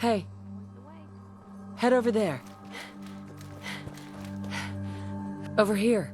Hey, head over there. Over here.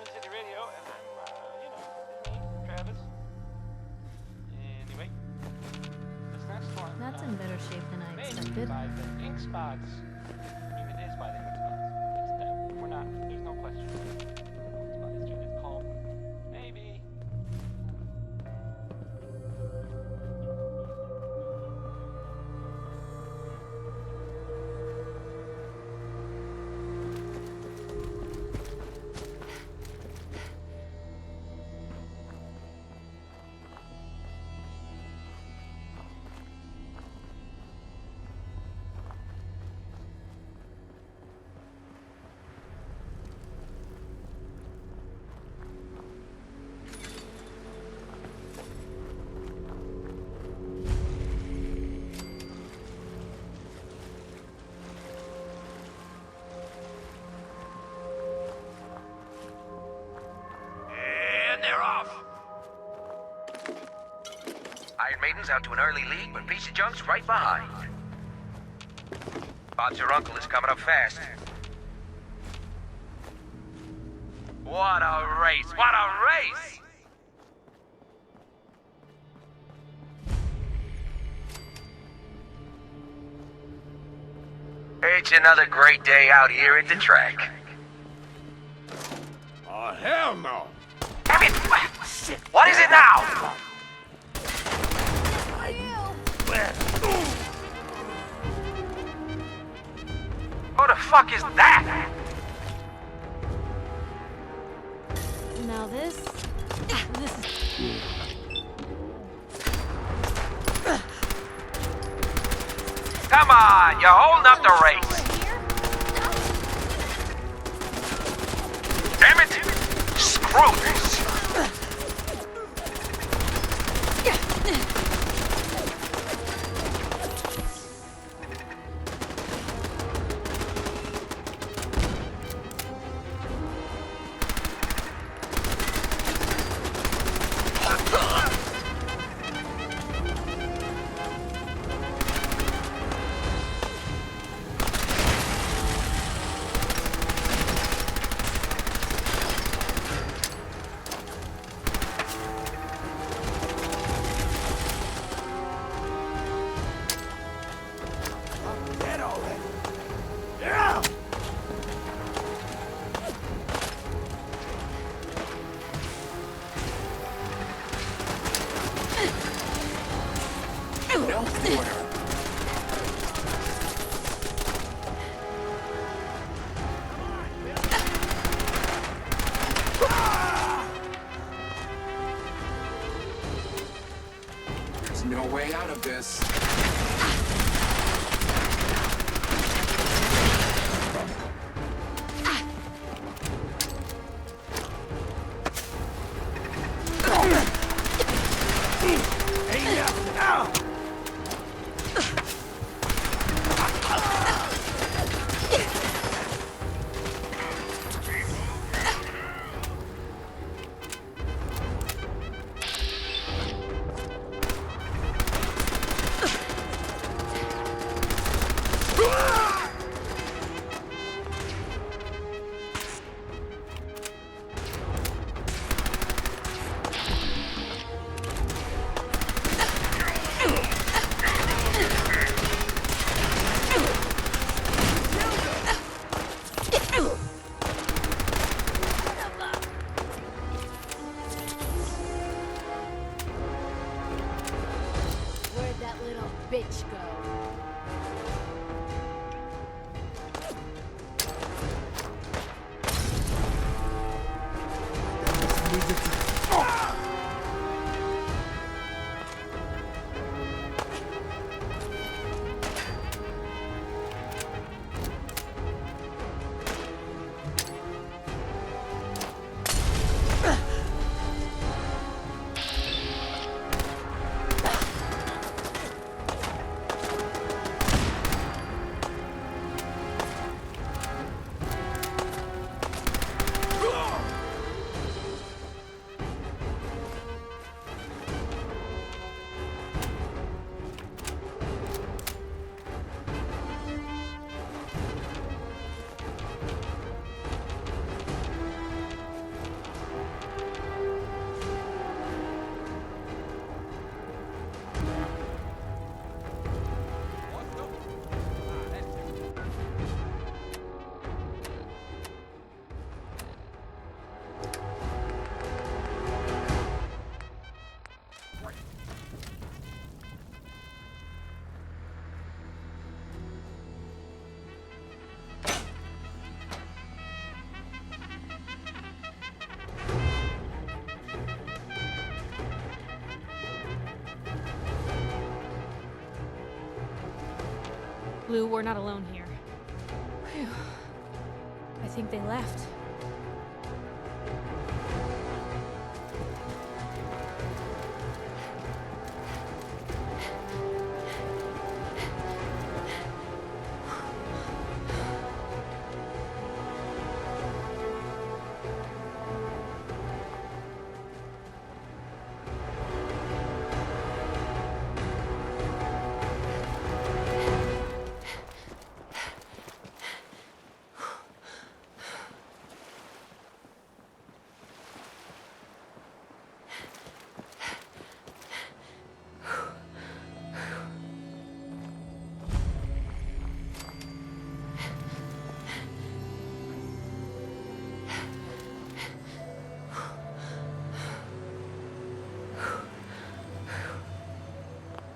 City Radio, and I'm, Travis. Anyway, this next one. That's in better shape than I Maybe expected. by the ink spots. I mean, it is by the ink spots. We're not. There's no question. It's called maybe. Iron Maiden's out to an early lead, but Piece of Junk's right behind. Odds your uncle is coming up fast. What a race! What a race! It's another great day out here at the track. Oh, hell no! Damn it! What is it now? Who the fuck is that? Now this is... Come on, you're holding up the race. Damn it! Screw this. There's no way out of this. bitch go? Blue, we're not alone here. Phew. I think they left.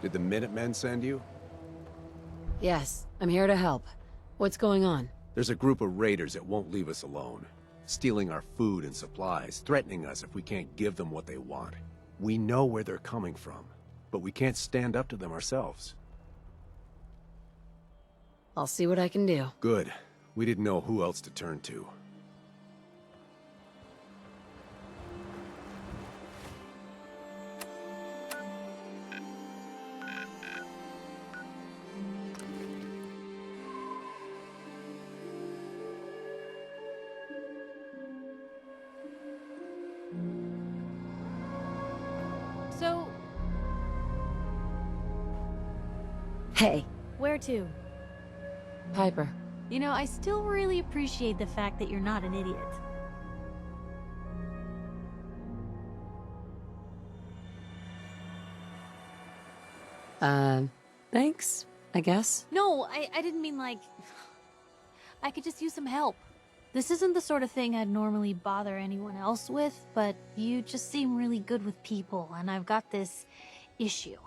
Did the Minutemen send you? Yes, I'm here to help. What's going on? There's a group of raiders that won't leave us alone. Stealing our food and supplies, threatening us if we can't give them what they want. We know where they're coming from, but we can't stand up to them ourselves. I'll see what I can do. Good. We didn't know who else to turn to. So, Hey, where to? Piper. You know, I still really appreciate the fact that you're not an idiot. Thanks, I guess. No, I didn't mean like... I could just use some help. This isn't the sort of thing I'd normally bother anyone else with, but you just seem really good with people, and I've got this issue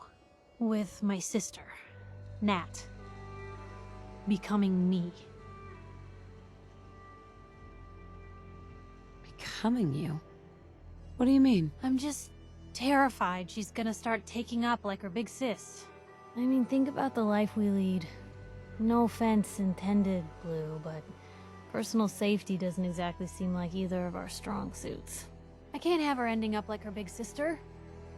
with my sister, Nat, becoming me. Becoming you? What do you mean? I'm just terrified she's gonna start taking up like her big sis. I mean, think about the life we lead. No offense intended, Blue, but personal safety doesn't exactly seem like either of our strong suits. I can't have her ending up like her big sister,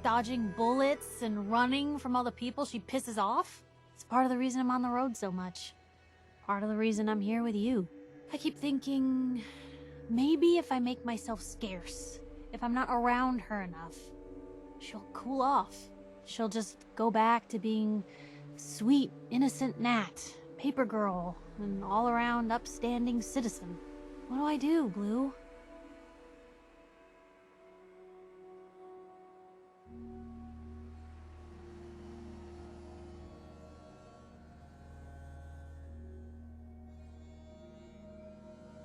dodging bullets and running from all the people she pisses off. It's part of the reason I'm on the road so much. Part of the reason I'm here with you. I keep thinking, maybe if I make myself scarce, if I'm not around her enough, she'll cool off. She'll just go back to being sweet, innocent Nat, paper girl, an all-around upstanding citizen. What do I do, Blue?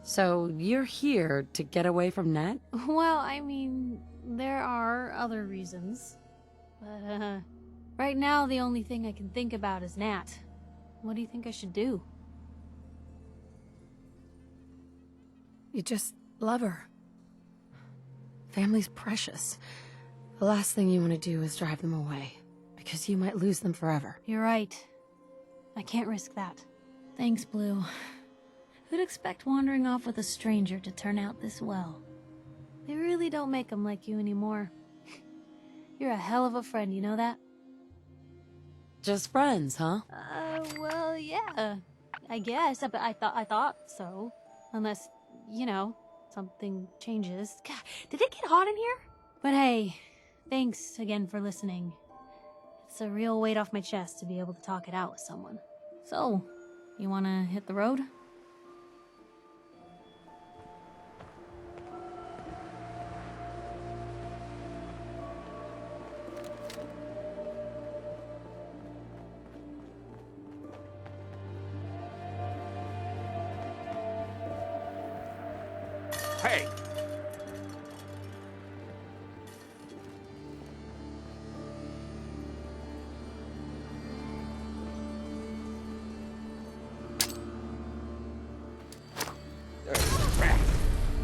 So, you're here to get away from Nat? Well, I mean, there are other reasons. But, Right now, the only thing I can think about is Nat. What do you think I should do? You just love her. Family's precious. The last thing you want to do is drive them away, because you might lose them forever. You're right. I can't risk that. Thanks, Blue. Who'd expect wandering off with a stranger to turn out this well? They really don't make them like you anymore. You're a hell of a friend, you know that? Just friends, huh? Well, yeah. I guess, but I thought so. Unless, you know, something changes. God, did it get hot in here? But hey, thanks again for listening. It's a real weight off my chest to be able to talk it out with someone. So, you wanna hit the road? Hey!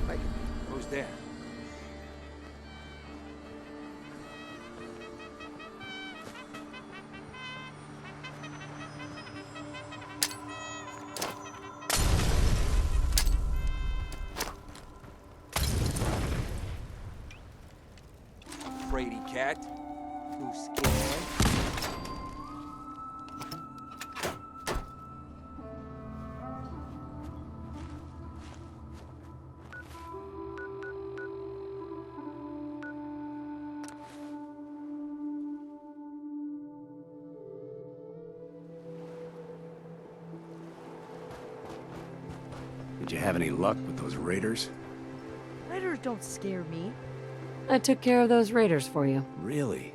Hey, who's there? Fraidy cat. Too scared. Did you have any luck with those raiders? Raiders don't scare me. I took care of those raiders for you. Really?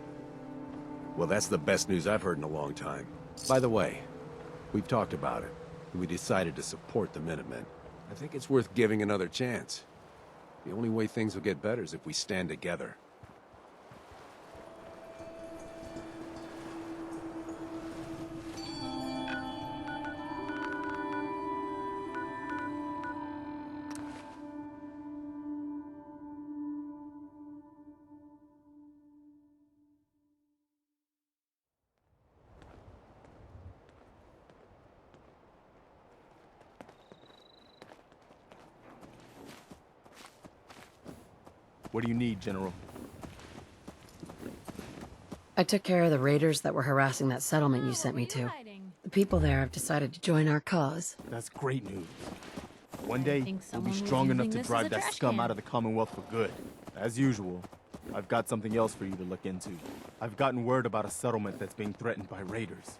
Well, that's the best news I've heard in a long time. By the way, we've talked about it, and we decided to support the Minutemen. I think it's worth giving another chance. The only way things will get better is if we stand together. What do you need, General? I took care of the raiders that were harassing that settlement you sent me to. The people there have decided to join our cause. That's great news. One day, think we'll be someone was strong enough using to this as drive a that trash scum can. out of the Commonwealth for good. As usual, I've got something else for you to look into. I've gotten word about a settlement that's being threatened by raiders.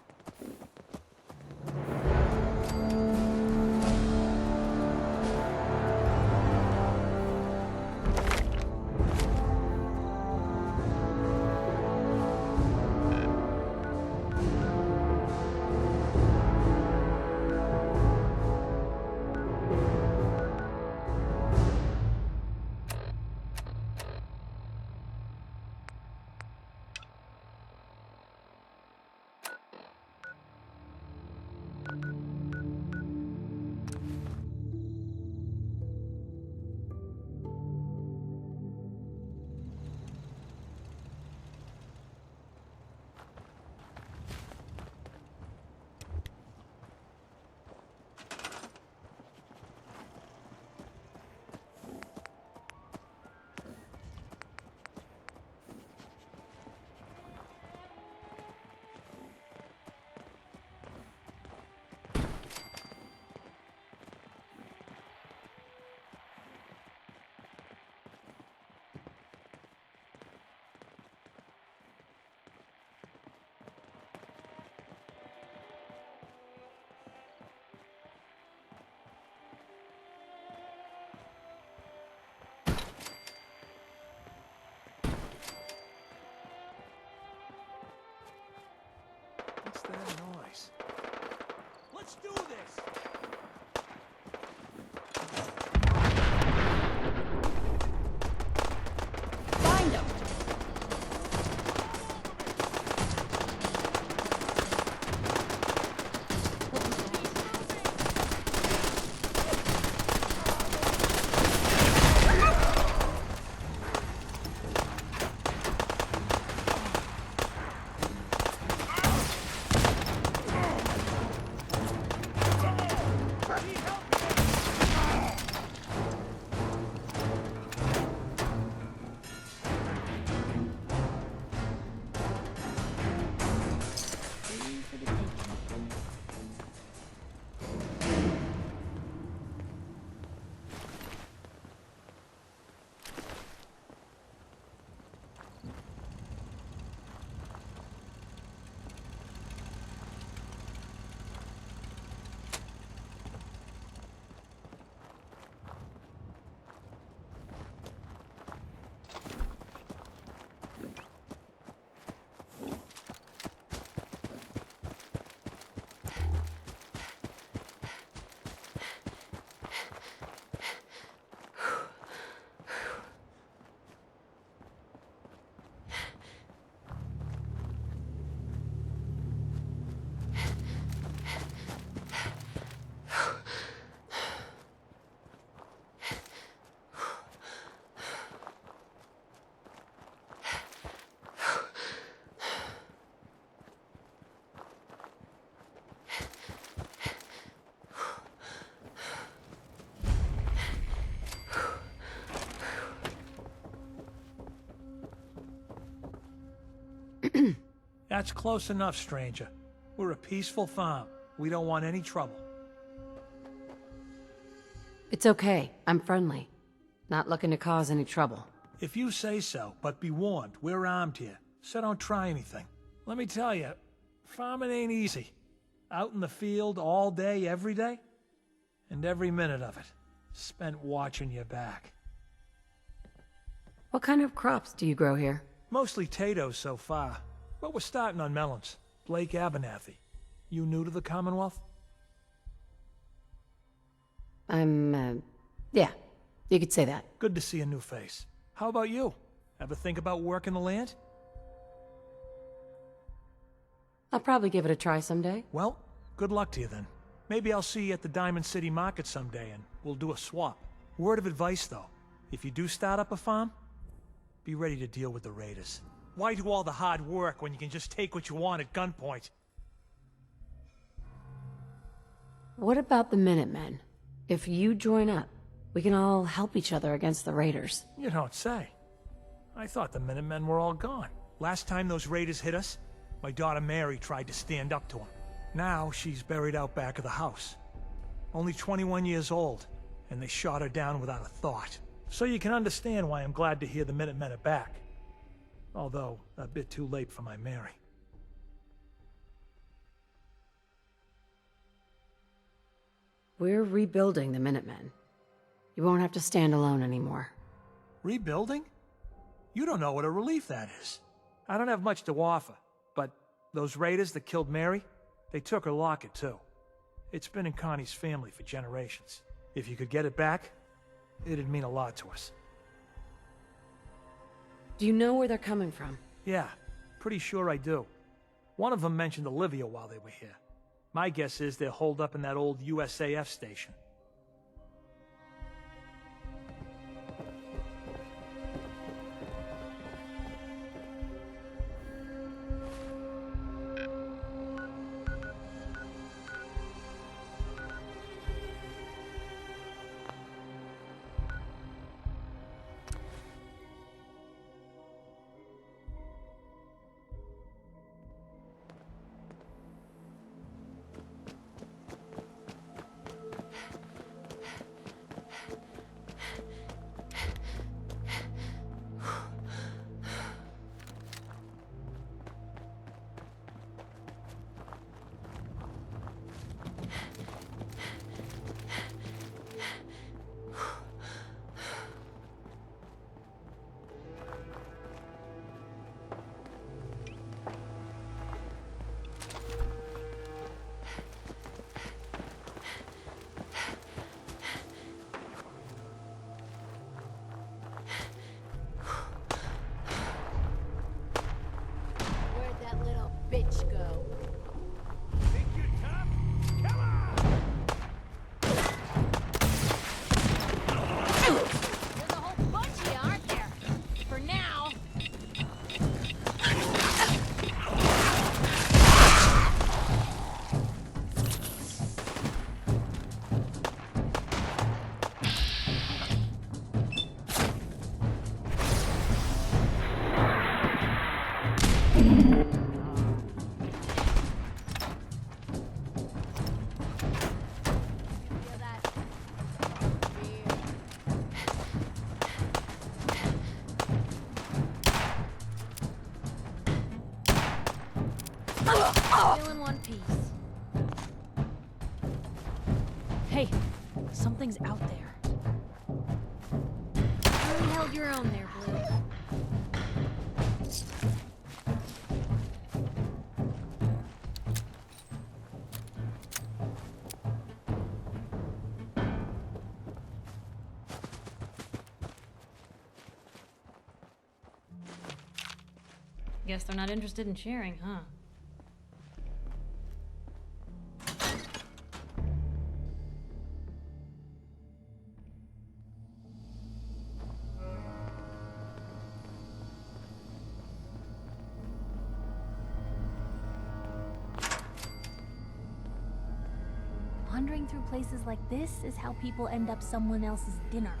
What's that noise? Let's do this! Find them! That's close enough, stranger. We're a peaceful farm. We don't want any trouble. It's okay. I'm friendly. Not looking to cause any trouble. If you say so, but be warned, we're armed here, so don't try anything. Let me tell you, farming ain't easy. Out in the field all day, every day, and every minute of it spent watching your back. What kind of crops do you grow here? Mostly potatoes so far, but we're starting on melons. Blake Abernathy. You new to the Commonwealth? Yeah, you could say that. Good to see a new face. How about you? Ever think about working the land? I'll probably give it a try someday. Well, good luck to you then. Maybe I'll see you at the Diamond City Market someday and we'll do a swap. Word of advice though, if you do start up a farm, be ready to deal with the raiders. Why do all the hard work when you can just take what you want at gunpoint? What about the Minutemen? If you join up, we can all help each other against the raiders. You don't say. I thought the Minutemen were all gone. Last time those raiders hit us, my daughter Mary tried to stand up to them. Now she's buried out back of the house. Only 21 years old, and they shot her down without a thought. So you can understand why I'm glad to hear the Minutemen are back. Although, a bit too late for my Mary. We're rebuilding the Minutemen. You won't have to stand alone anymore. Rebuilding? You don't know what a relief that is. I don't have much to offer, but those raiders that killed Mary, they took her locket too. It's been in Connie's family for generations. If you could get it back, it'd mean a lot to us. Do you know where they're coming from? Yeah, pretty sure I do. One of them mentioned Olivia while they were here. My guess is they're holed up in that old USAF station. Where'd that little bitch go? Think you're tough? Come on! There's a whole bunch of you, aren't there? For now. Feel that? Fear. Still in one piece. Hey, something's out there. You held your own there, Blue. Guess they're not interested in sharing, huh? Wandering through places like this is how people end up someone else's dinner.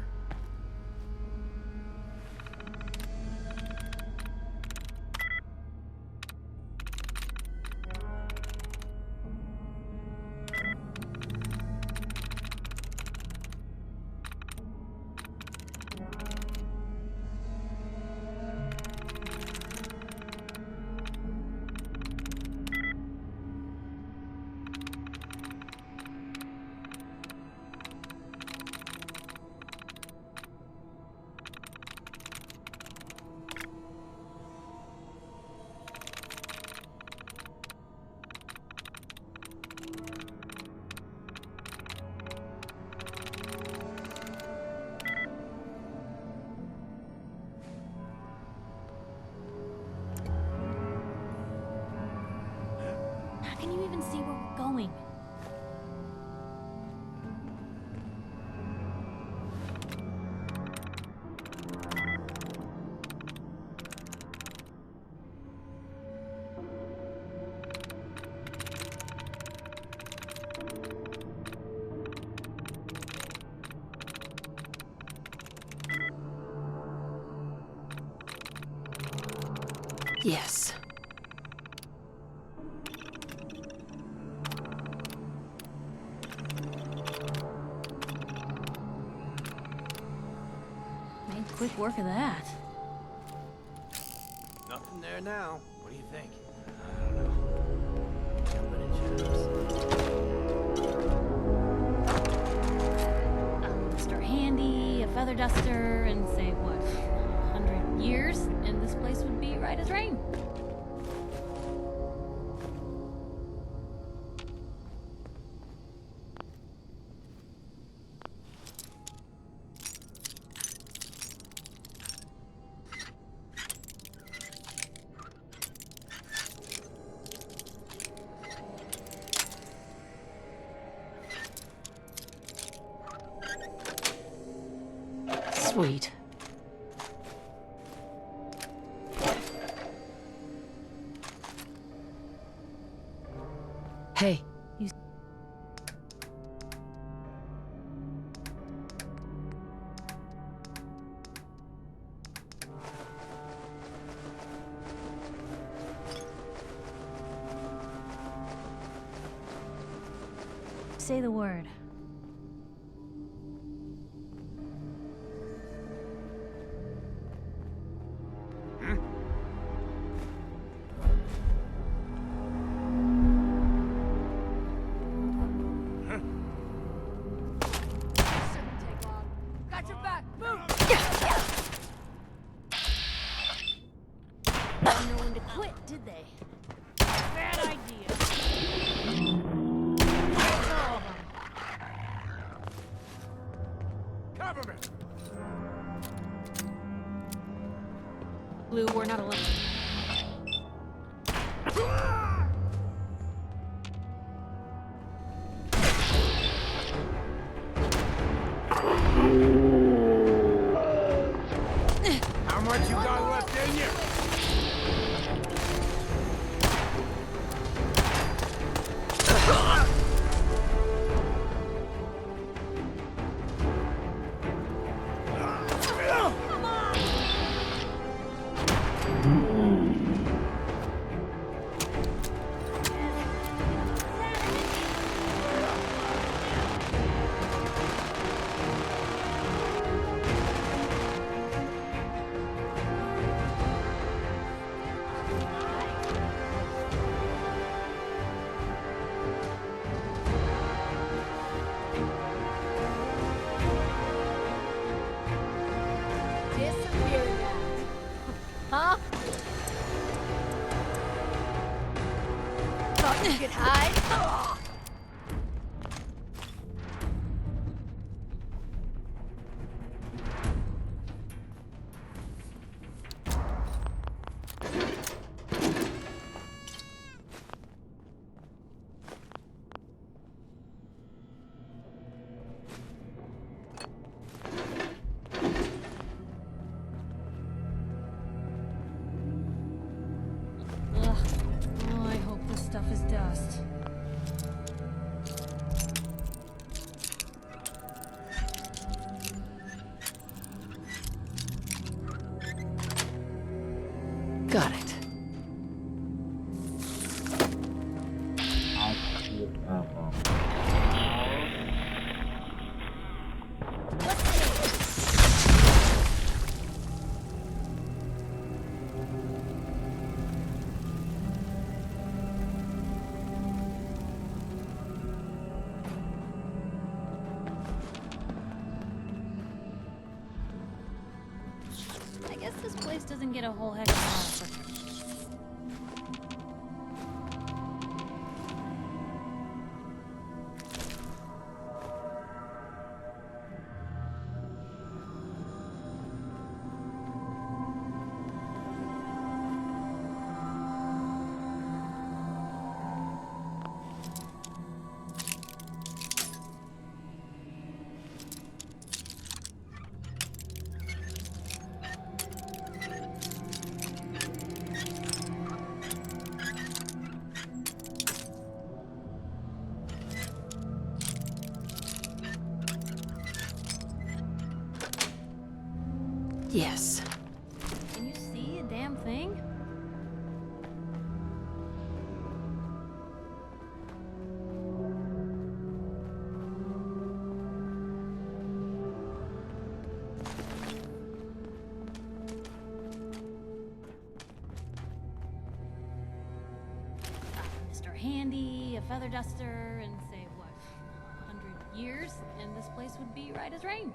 even see where we're going. Yes. Made quick work of that. Nothing there now. What do you think? Mr. Handy, a feather duster, and say what, 100 years, and this place would be right as rain. Sweet. Hey. Say the word. Got your back. Move. Didn't know when to quit, did they? Bad idea. Cover me! Blue, we're not alone. How much you got left in you? Disappear now. Huh? Thought you could hide? Ugh. Oh, I hope this stuff is dust. Got it. I guess this place doesn't get a whole heck of a lot of protection. Yes. Can you see a damn thing? Mr. Handy, a feather duster, and say what, 100 years, and this place would be right as rain.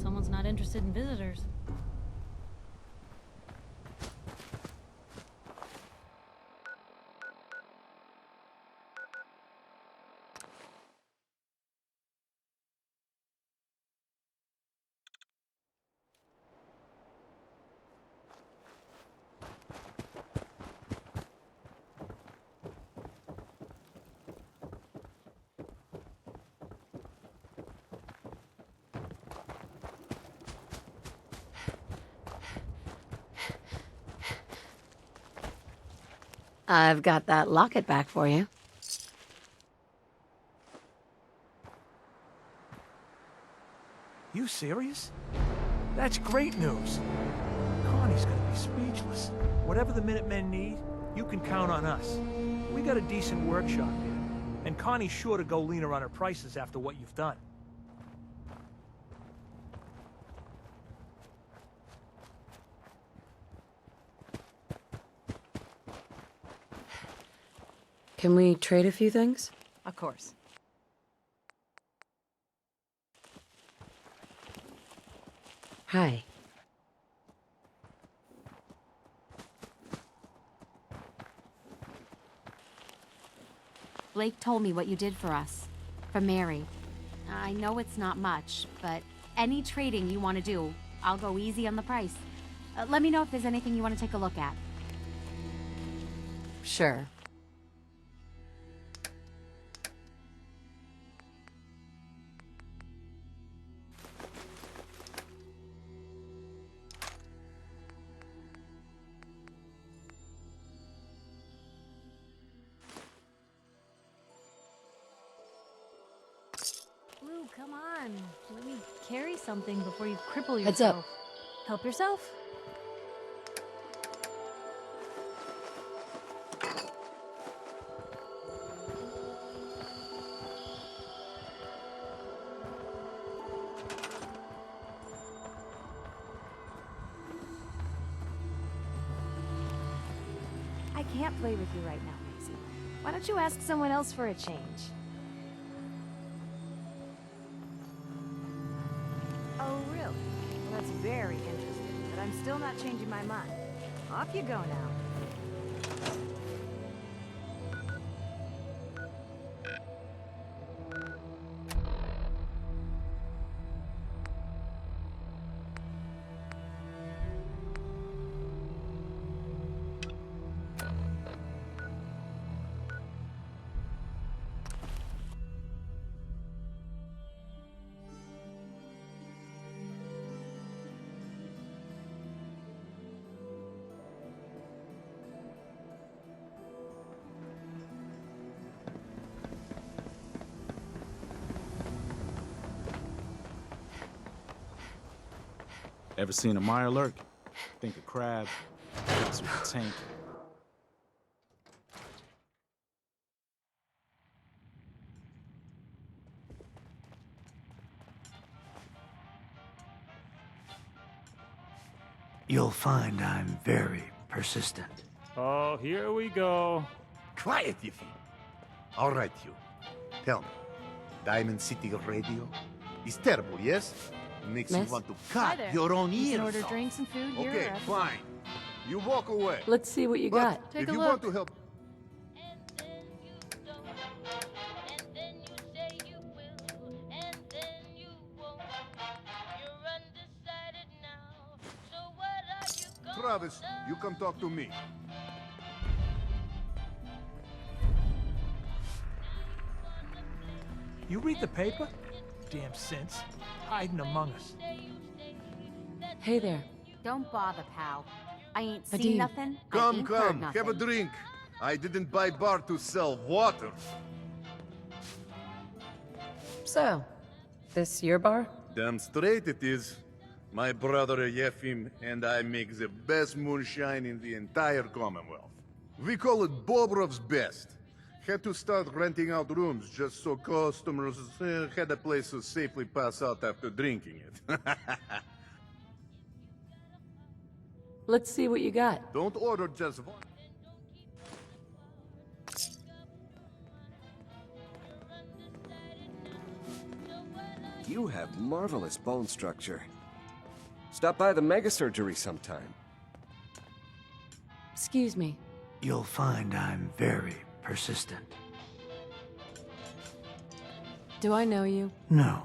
Someone's not interested in visitors. I've got that locket back for you. You serious? That's great news. Connie's gonna be speechless. Whatever the Minutemen need, you can count on us. We got a decent workshop here, and Connie's sure to go leaner on her prices after what you've done. Can we trade a few things? Of course. Hi. Blake told me what you did for us. For Mary. I know it's not much, but any trading you want to do, I'll go easy on the price. Let me know if there's anything you want to take a look at. Sure. Blue, come on. Let me carry something before you cripple yourself. Heads up. Help yourself. I can't play with you right now, Maisie. Why don't you ask someone else for a change? Oh, really? Well, that's very interesting, but I'm still not changing my mind. Off you go now. Ever seen a mire lurk? Think a crab. It's a tank. You'll find I'm very persistent. Oh, here we go. Quiet, Yiffy. All right, you. Tell me, Diamond City Radio is terrible, yes? Makes Miss? you want to Hi cut there. your own You ears can order off. drinks and food here. Okay, or at the fine. You walk away. Let's see what you But got. Take if a you look. want to help... Travis, you come talk to me. You read the paper? Damn synths. Hiding among us. Hey there. Don't bother, pal. I ain't Vadim. seen nothing. I Come, ain't heard come, nothing. have a drink. I didn't buy bar to sell water. So, this your bar? Damn straight it is. My brother Yefim and I make the best moonshine in the entire Commonwealth. We call it Bobrov's Best. Had to start renting out rooms just so customers had a place to safely pass out after drinking it. Let's see what you got. Don't order just one. You have marvelous bone structure. Stop by the mega surgery sometime. Excuse me. You'll find I'm very persistent. Do I know you? No,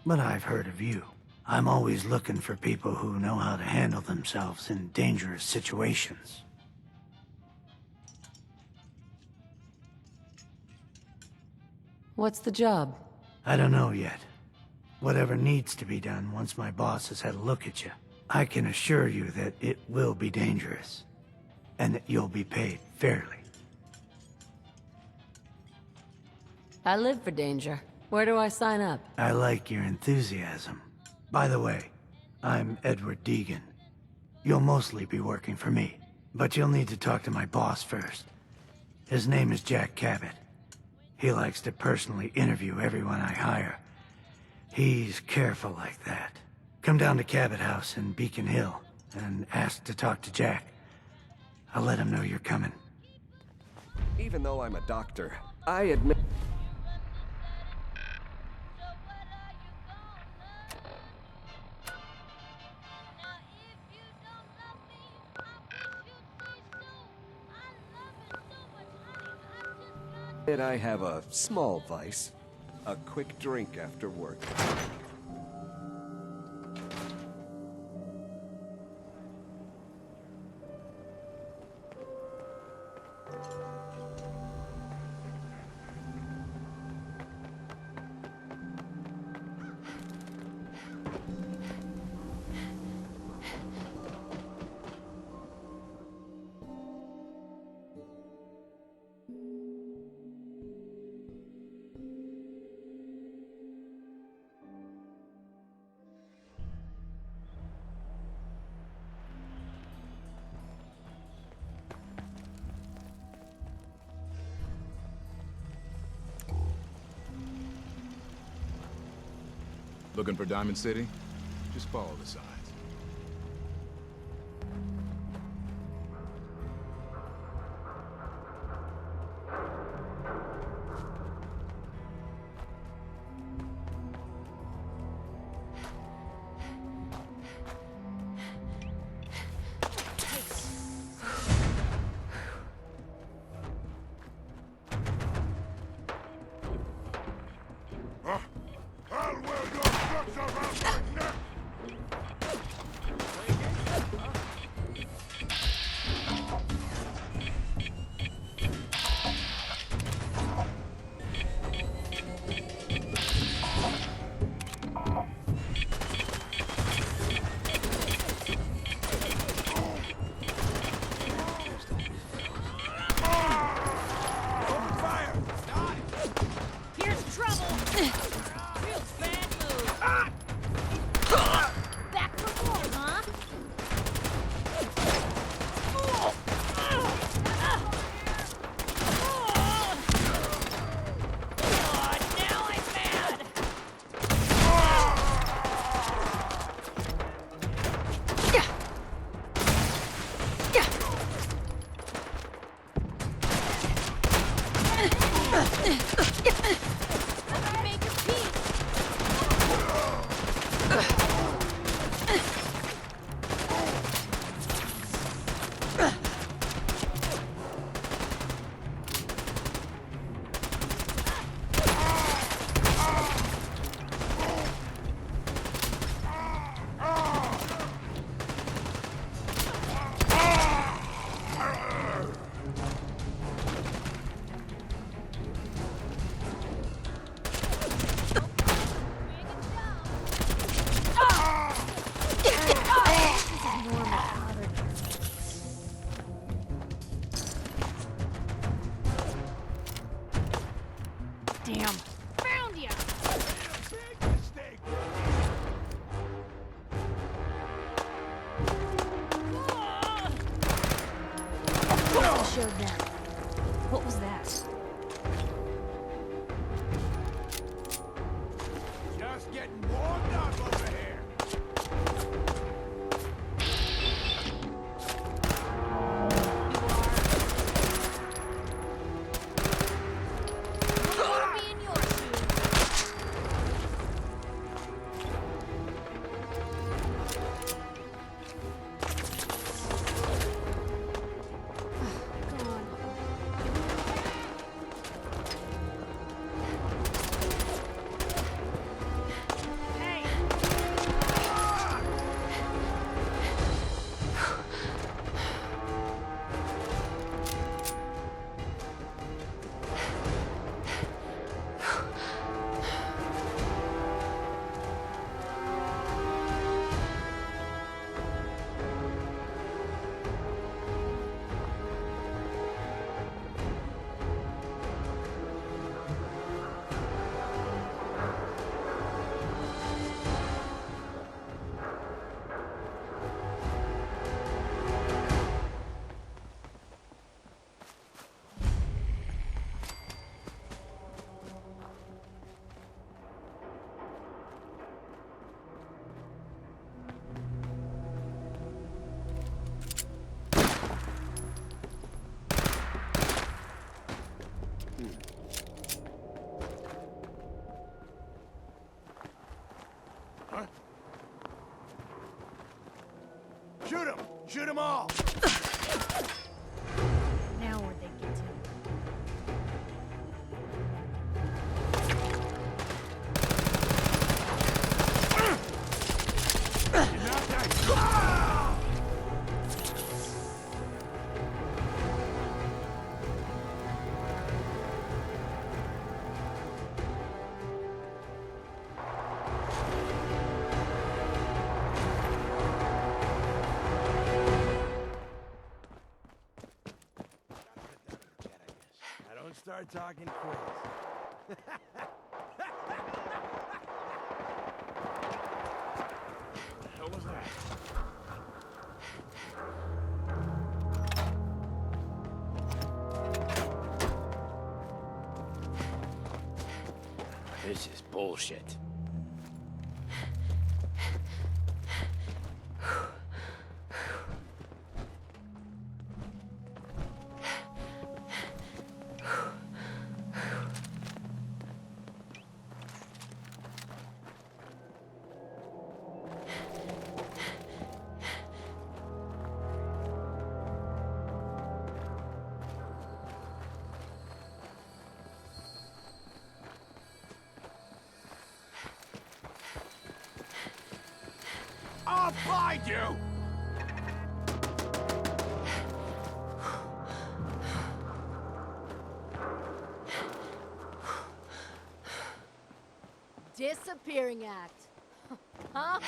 but I've heard of you. I'm always looking for people who know how to handle themselves in dangerous situations. What's the job? I don't know yet. Whatever needs to be done once my boss has had a look at you. I can assure you that it will be dangerous, and that you'll be paid fairly. I live for danger. Where do I sign up? I like your enthusiasm. By the way, I'm Edward Deegan. You'll mostly be working for me, but you'll need to talk to my boss first. His name is Jack Cabot. He likes to personally interview everyone I hire. He's careful like that. Come down to Cabot House in Beacon Hill and ask to talk to Jack. I'll let him know you're coming. Even though I'm a doctor, I admit... I have a small vice. A quick drink after work. Looking for Diamond City? Just follow the signs. showed them. What was that? Just getting warmed up over here. Shoot them! Shoot them all! Now where'd they get to? Start talking quiz. What the hell was that? This is bullshit. I'll find you! Disappearing act. Huh?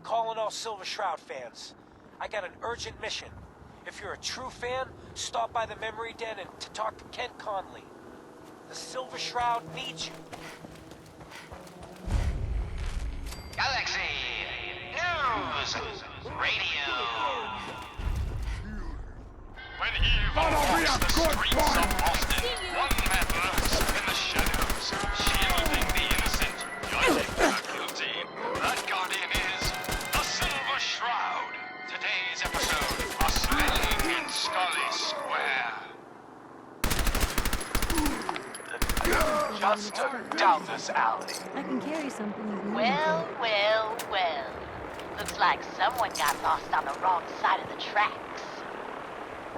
Calling all Silver Shroud fans. I got an urgent mission. If you're a true fan, stop by the Memory Den and to talk to Ken Conley. The Silver Shroud needs you. Galaxy News Radio. When evil walks the streets of Boston, one man lurks in the shadows, shielding the innocent, judging the guilty. That guardian is the Silver Shroud. Today's episode, a slaying in Scully Square. Just down this alley. I can carry something if you Well, well, well. Looks like someone got lost on the wrong side of the tracks.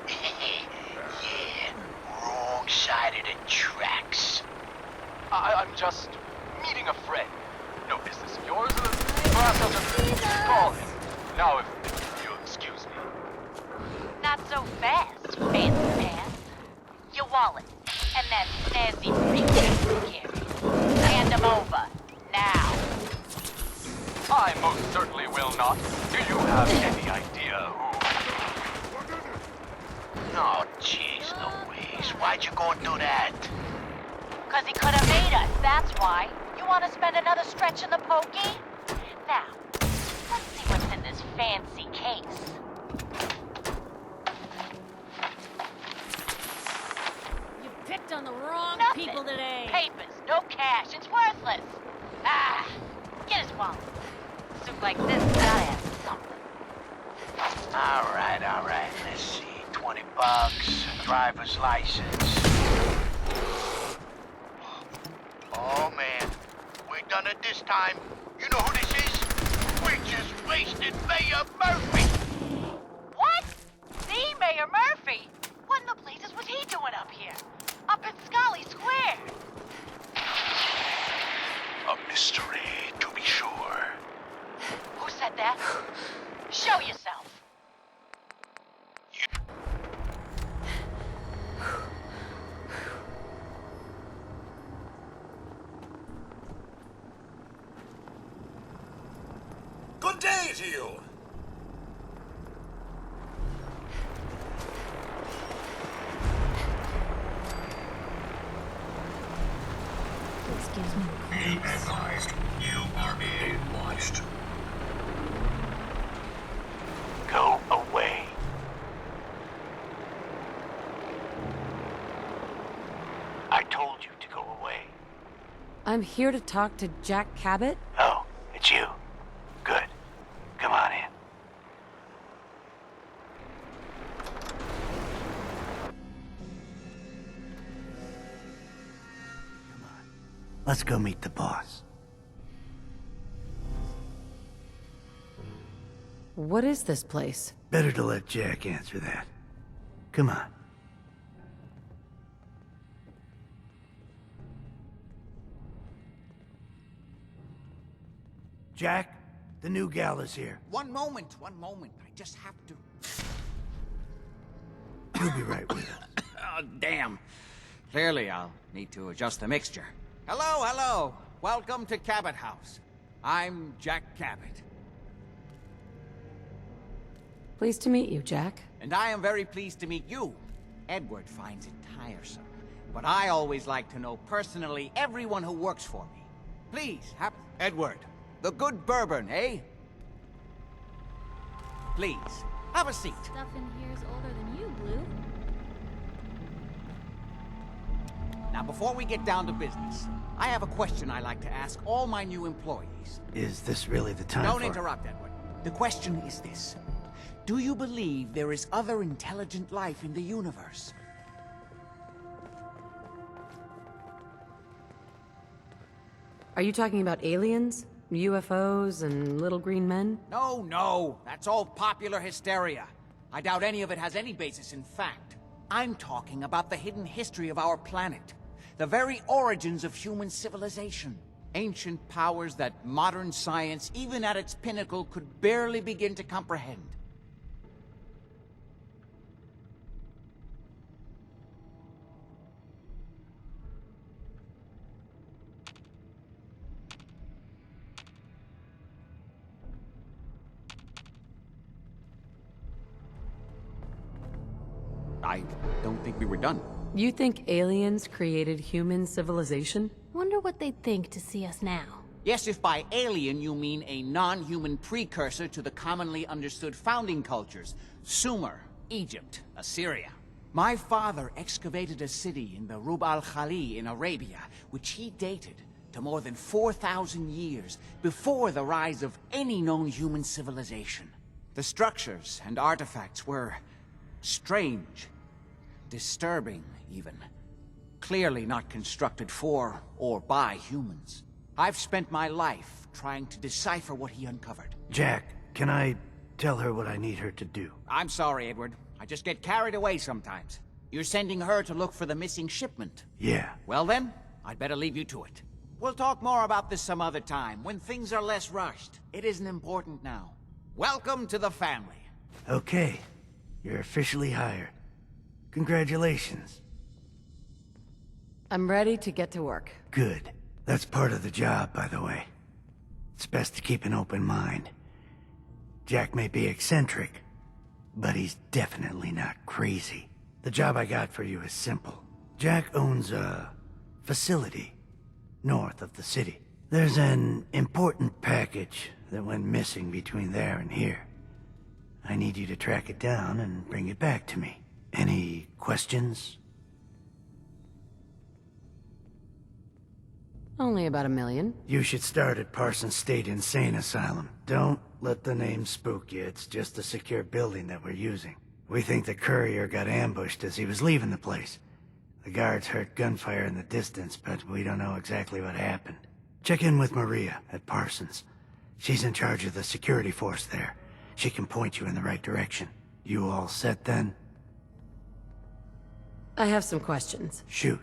Yeah, wrong side of the tracks. I'm just meeting a friend. No business of yours. Perhaps I'll just call him. Now, if you'll excuse me. Not so fast, fancy pants. Your wallet, and that snazzy briefcase you carry. Hand them over, now. I most certainly will not. Do you have any idea who... Oh, jeez Louise. Why'd you go and do that? Because he could have made us, that's why. You want to spend another stretch in the pokey? Now, let's see what's in this fancy case. You picked on the wrong Nothing. people today. Papers, no cash, it's worthless. Ah, get his wallet. Soup like this gotta have something. All right, let's see. $20, driver's license. Oh man, we done it this time. You know who this is? We just wasted Mayor Murphy. What? The Mayor Murphy? What in the blazes was he doing up here? Up in Scully Square? A mystery, to be sure. Who said that? Show yourself. Good day to you. This gives me Be advised, you are being watched. Go away. I told you to go away. I'm here to talk to Jack Cabot. Oh, it's you. Good. Come on in. Let's go meet the boss. What is this place? Better to let Jack answer that. Come on. Jack, the new gal is here. One moment. I just have to... You'll be right with her. Oh, damn. Clearly, I'll need to adjust the mixture. Hello. Welcome to Cabot House. I'm Jack Cabot. Pleased to meet you, Jack. And I am very pleased to meet you. Edward finds it tiresome. But I always like to know personally everyone who works for me. Please, Edward, the good bourbon, eh? Please, have a seat. Stuff in here is older than you, Blue. Now, before we get down to business, I have a question I like to ask all my new employees. Is this really the time Don't for... interrupt, Edward. The question is this. Do you believe there is other intelligent life in the universe? Are you talking about aliens? UFOs and little green men? No. That's all popular hysteria. I doubt any of it has any basis in fact. I'm talking about the hidden history of our planet. The very origins of human civilization. Ancient powers that modern science, even at its pinnacle, could barely begin to comprehend. I don't think we were done. You think aliens created human civilization? Wonder what they'd think to see us now. Yes, if by alien you mean a non-human precursor to the commonly understood founding cultures. Sumer, Egypt, Assyria. My father excavated a city in the Rub al-Khali in Arabia, which he dated to more than 4,000 years before the rise of any known human civilization. The structures and artifacts were strange, disturbing even. Clearly not constructed for or by humans. I've spent my life trying to decipher what he uncovered. Jack, can I tell her what I need her to do? I'm sorry, Edward. I just get carried away sometimes. You're sending her to look for the missing shipment? Yeah. Well then, I'd better leave you to it. We'll talk more about this some other time, when things are less rushed. It isn't important now. Welcome to the family. Okay. You're officially hired. Congratulations. I'm ready to get to work. Good. That's part of the job, by the way. It's best to keep an open mind. Jack may be eccentric, but he's definitely not crazy. The job I got for you is simple. Jack owns a facility north of the city. There's an important package that went missing between there and here. I need you to track it down and bring it back to me. Any questions? Only about 1 million. You should start at Parsons State Insane Asylum. Don't let the name spook you. It's just a secure building that we're using. We think the courier got ambushed as he was leaving the place. The guards heard gunfire in the distance, but we don't know exactly what happened. Check in with Maria at Parsons. She's in charge of the security force there. She can point you in the right direction. You all set then? I have some questions. Shoot.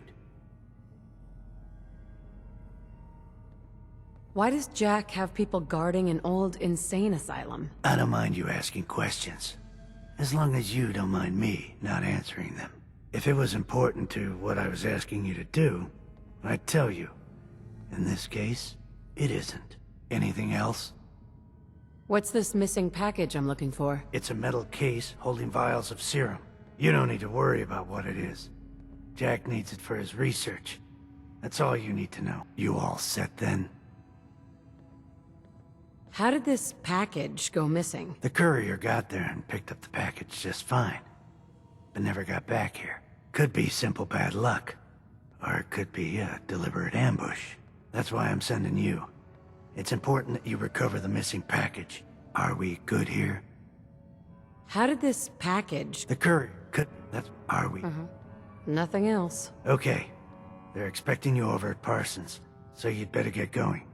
Why does Jack have people guarding an old insane asylum? I don't mind you asking questions. As long as you don't mind me not answering them. If it was important to what I was asking you to do, I'd tell you. In this case, it isn't. Anything else? What's this missing package I'm looking for? It's a metal case holding vials of serum. You don't need to worry about what it is. Jack needs it for his research. That's all you need to know. You all set then? How did this package go missing? The courier got there and picked up the package just fine, but never got back here. Could be simple bad luck, or it could be a deliberate ambush. That's why I'm sending you. It's important that you recover the missing package. Are we good here? How did this package... The courier could... Are we? Nothing else. Okay. They're expecting you over at Parsons, so you'd better get going.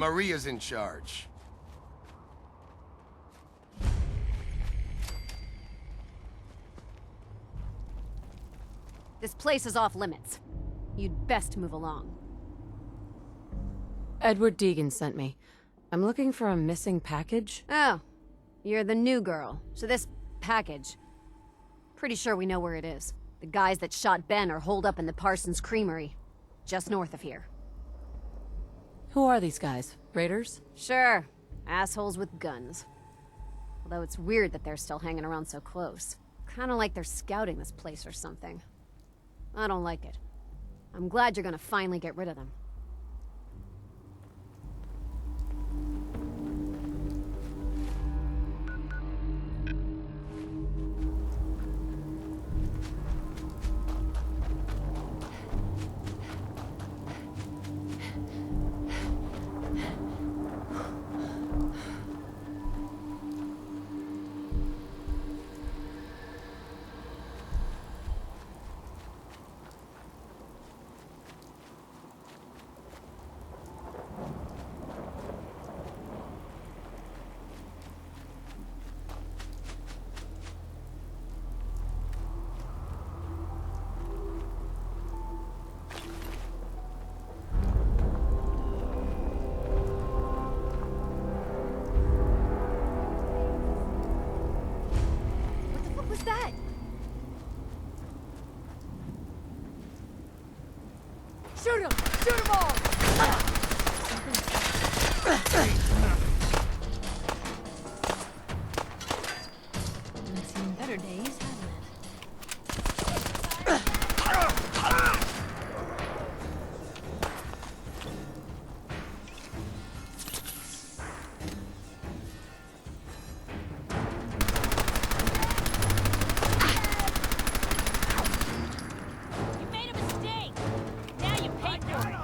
Maria's in charge. This place is off limits. You'd best move along. Edward Deegan sent me. I'm looking for a missing package. Oh, you're the new girl. So this package... Pretty sure we know where it is. The guys that shot Ben are holed up in the Parsons Creamery, just north of here. Who are these guys? Raiders? Sure. Assholes with guns. Although it's weird that they're still hanging around so close. Kinda like they're scouting this place or something. I don't like it. I'm glad you're gonna finally get rid of them. Shoot him! Shoot them all! It's seen better days, hasn't it? You made a mistake. Now you pay for it.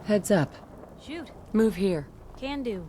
Heads up. Shoot. Move here. Can do.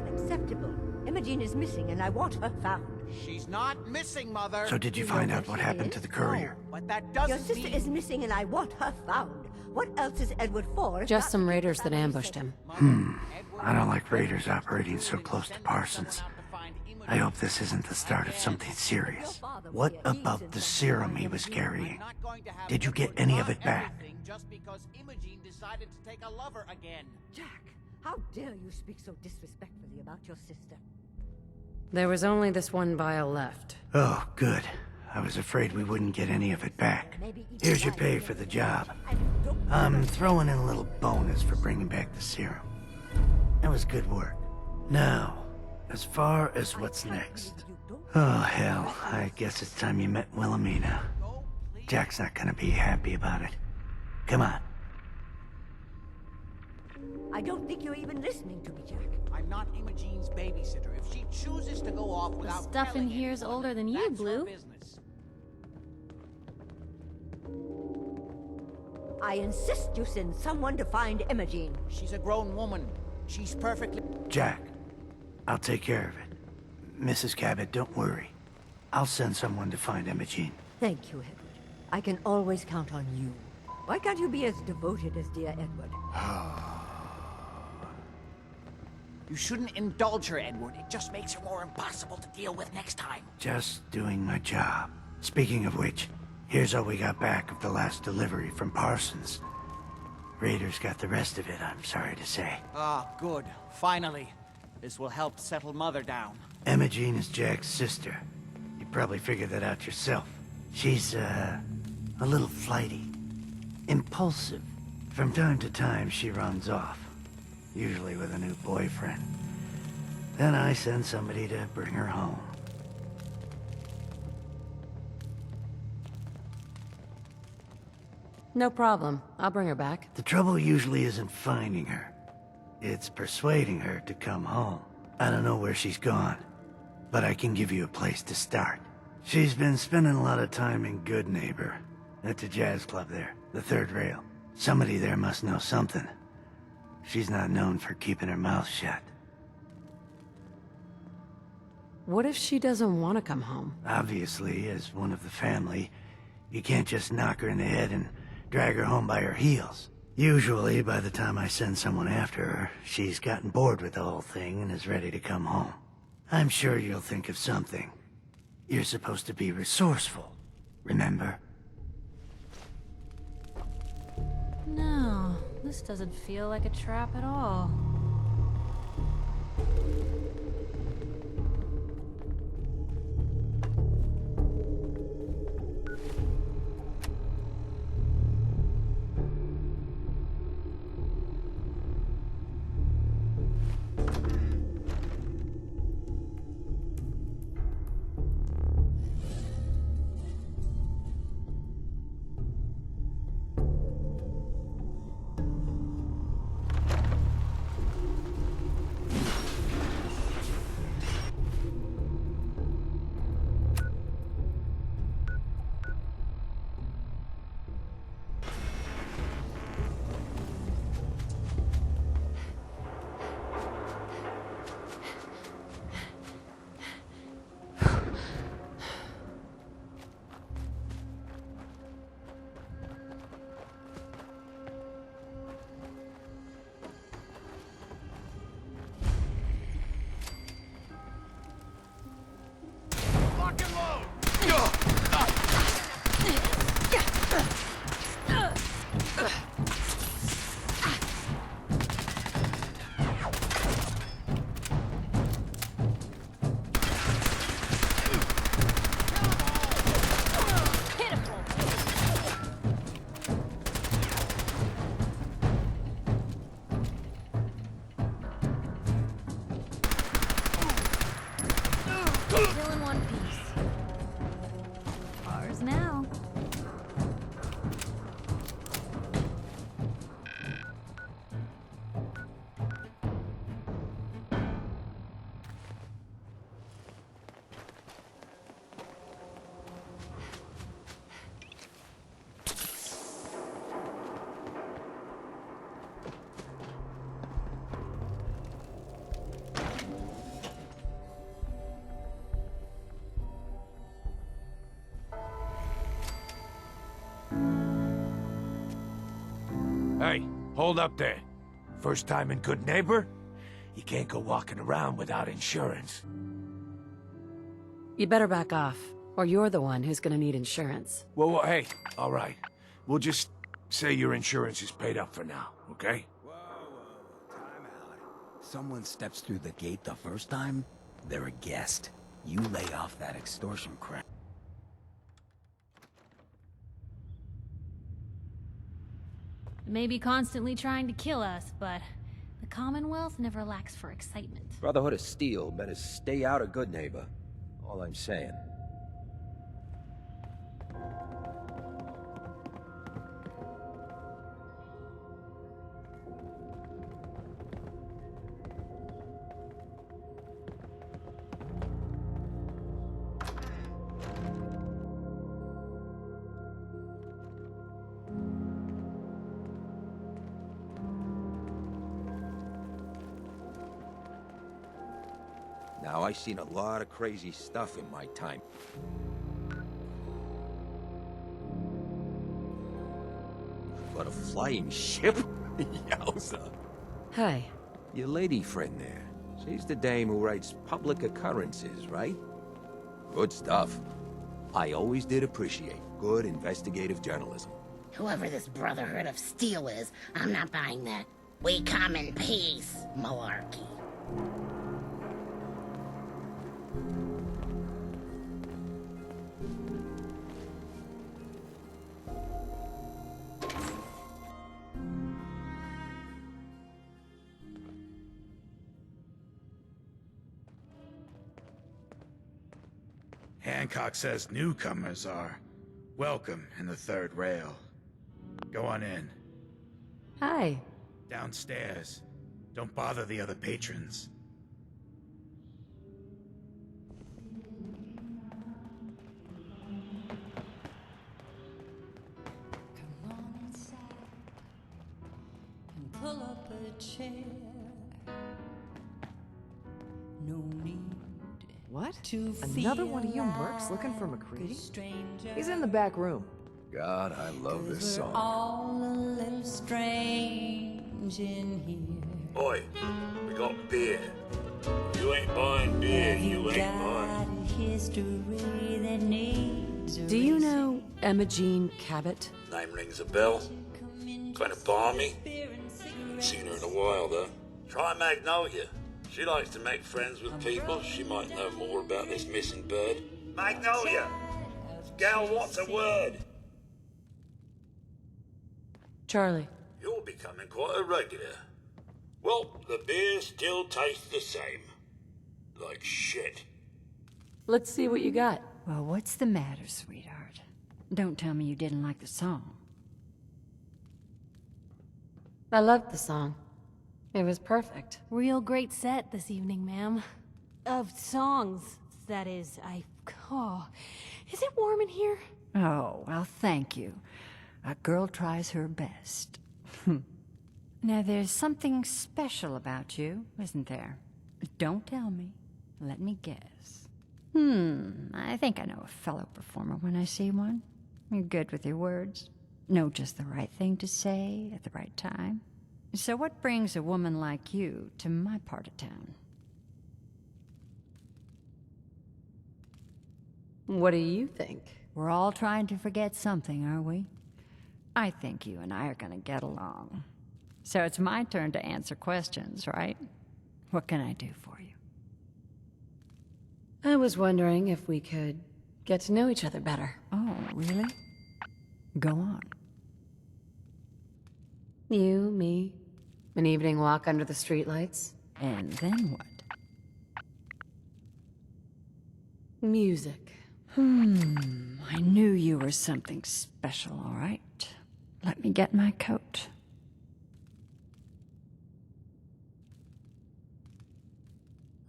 Unacceptable. Imogen is missing and I want her found. She's not missing, Mother. So did you find out what happened to the courier? But that doesn't Your sister is missing and I want her found. What else is Edward for? if Just not some to keep raiders the that family ambushed safe? him. I don't like raiders operating so close to Parsons. I hope this isn't the start of something serious. What about the serum he was carrying? Did you get any of it back? Just because Imogen decided to take a lover again. Jack, how dare you speak so disrespectfully about your sister? There was only this one vial left. Oh, good. I was afraid we wouldn't get any of it back. Here's your pay for the job. I'm throwing in a little bonus for bringing back the serum. That was good work. Now, as far as what's next. Oh, hell. I guess it's time you met Wilhelmina. Jack's not gonna be happy about it. Come on. I don't think you're even listening to me, Jack. I'm not Imogen's babysitter. If she chooses to go off The without stuff in telling here's anyone, older than you, that's her Blue. business. I insist you send someone to find Imogen. She's a grown woman. She's perfectly... Jack, I'll take care of it. Mrs. Cabot, don't worry. I'll send someone to find Imogen. Thank you, Edward. I can always count on you. Why can't you be as devoted as dear Edward? You shouldn't indulge her, Edward. It just makes her more impossible to deal with next time. Just doing my job. Speaking of which, here's all we got back of the last delivery from Parsons. Raiders got the rest of it, I'm sorry to say. Ah, good. Finally. This will help settle Mother down. Imogen is Jack's sister. You probably figured that out yourself. She's, a little flighty. Impulsive. From time to time, she runs off. Usually with a new boyfriend. Then I send somebody to bring her home. No problem. I'll bring her back. The trouble usually isn't finding her. It's persuading her to come home. I don't know where she's gone, but I can give you a place to start. She's been spending a lot of time in Good Neighbor. That's a jazz club there, the third rail. Somebody there must know something. She's not known for keeping her mouth shut. What if she doesn't want to come home? Obviously, as one of the family, you can't just knock her in the head and drag her home by her heels. Usually, by the time I send someone after her, she's gotten bored with the whole thing and is ready to come home. I'm sure you'll think of something. You're supposed to be resourceful, remember? No, this doesn't feel like a trap at all. Hold up there. First time in Good Neighbor? You can't go walking around without insurance. You better back off, or you're the one who's gonna need insurance. Well, hey, all right. We'll just say your insurance is paid up for now, okay? Time out. Someone steps through the gate the first time, they're a guest. You lay off that extortion crap. Maybe constantly trying to kill us, but the Commonwealth never lacks for excitement. Brotherhood of Steel better stay out of Good Neighbor. All I'm saying. Now, I've seen a lot of crazy stuff in my time. But a flying ship? Yowza. Hi. Your lady friend there. She's the dame who writes public occurrences, right? Good stuff. I always did appreciate good investigative journalism. Whoever this Brotherhood of Steel is, I'm not buying that. We come in peace, malarkey. Hancock says newcomers are welcome in the third rail. Go on in. Hi. Downstairs. Don't bother the other patrons. Pull up a chair. No need. What? Another one of you mercs looking for McCready? He's in the back room. God, I love this song. All a little strange in here. Oi, we got beer. If you ain't buying beer, you ain't buying. History that needs Do you know Emma Jean Cabot? Name rings a bell. Kind of balmy. Haven't seen her in a while, though. Try Magnolia. She likes to make friends with people. She might know more about this missing bird. Magnolia! Gal, what's a word? Charlie. You're becoming quite a regular. Well, the beer still tastes the same. Like shit. Let's see what you got. Well, what's the matter, sweetheart? Don't tell me you didn't like the song. I loved the song. It was perfect. Real great set this evening, ma'am. Of songs, that is. Oh, is it warm in here? Oh, well, thank you. A girl tries her best. Now, there's something special about you, isn't there? Don't tell me. Let me guess. I think I know a fellow performer when I see one. You're good with your words. Know just the right thing to say at the right time. So what brings a woman like you to my part of town? What do you think? We're all trying to forget something, are we? I think you and I are gonna get along. So it's my turn to answer questions, right? What can I do for you? I was wondering if we could get to know each other better. Oh, really? Go on. You, me, an evening walk under the streetlights. And then what? Music. I knew you were something special, all right. Let me get my coat.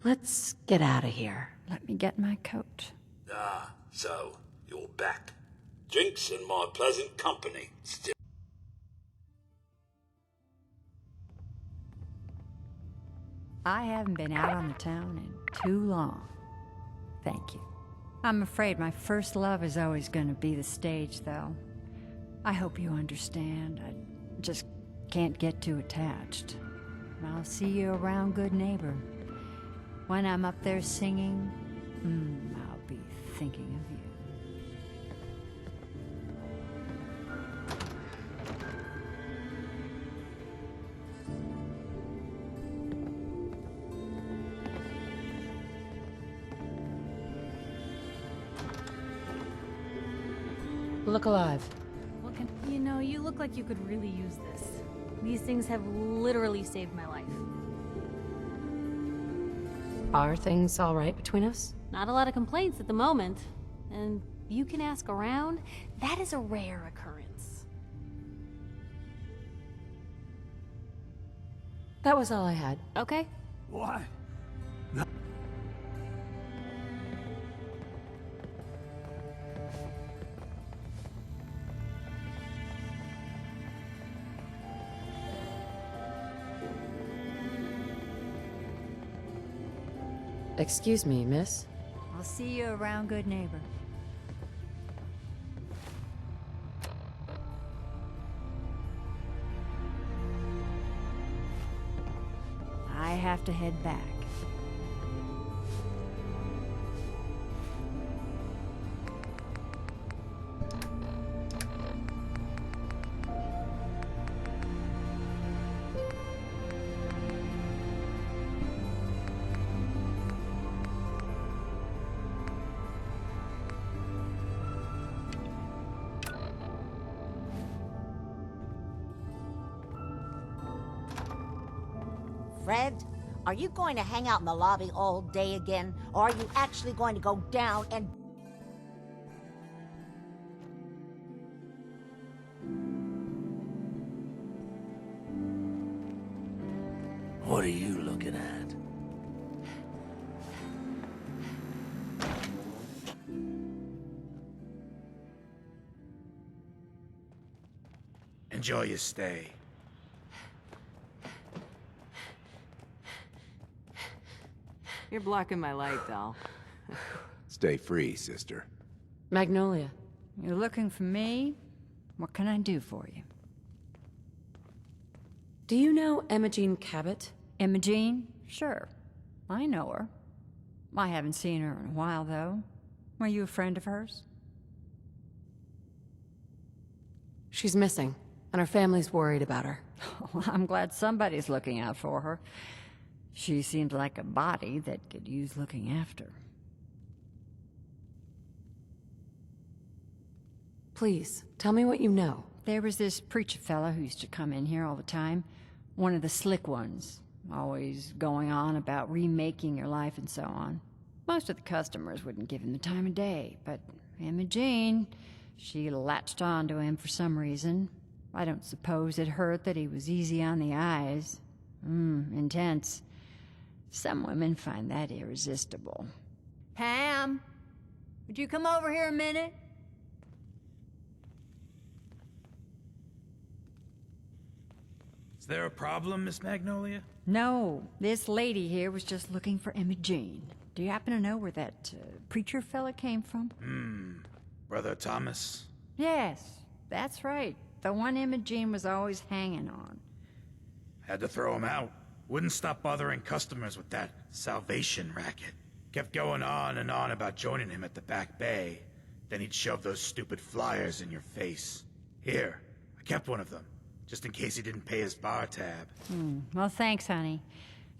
Let's get out of here. Let me get my coat. Ah, so, you're back. Drinks in my pleasant company, still. I haven't been out on the town in too long. Thank you. I'm afraid my first love is always going to be the stage, though. I hope you understand. I just can't get too attached. I'll see you around, good neighbor. When I'm up there singing, I'll be thinking of you. Look alive. You know, you look like you could really use this. These things have literally saved my life. Are things all right between us? Not a lot of complaints at the moment. And you can ask around, that is a rare occurrence. That was all I had. Okay. What? Excuse me, miss. I'll see you around, good neighbor. I have to head back. Fred, are you going to hang out in the lobby all day again? Or are you actually going to go down and... What are you looking at? Enjoy your stay. You're blocking my light, doll. Stay free, sister. Magnolia. You're looking for me? What can I do for you? Do you know Imogene Cabot? Imogene? Sure. I know her. I haven't seen her in a while, though. Were you a friend of hers? She's missing, and her family's worried about her. Well, I'm glad somebody's looking out for her. She seems like a body that could use looking after. Please, tell me what you know. There was this preacher fella who used to come in here all the time. One of the slick ones. Always going on about remaking your life and so on. Most of the customers wouldn't give him the time of day, but Imogene, she latched on to him for some reason. I don't suppose it hurt that he was easy on the eyes. Intense. Some women find that irresistible. Pam, would you come over here a minute? Is there a problem, Miss Magnolia? No, this lady here was just looking for Imogene. Do you happen to know where that preacher fella came from? Brother Thomas? Yes, that's right. The one Imogene was always hanging on. Had to throw him out. Wouldn't stop bothering customers with that salvation racket. Kept going on and on about joining him at the back bay. Then he'd shove those stupid flyers in your face. Here, I kept one of them, just in case he didn't pay his bar tab. Well, thanks, honey.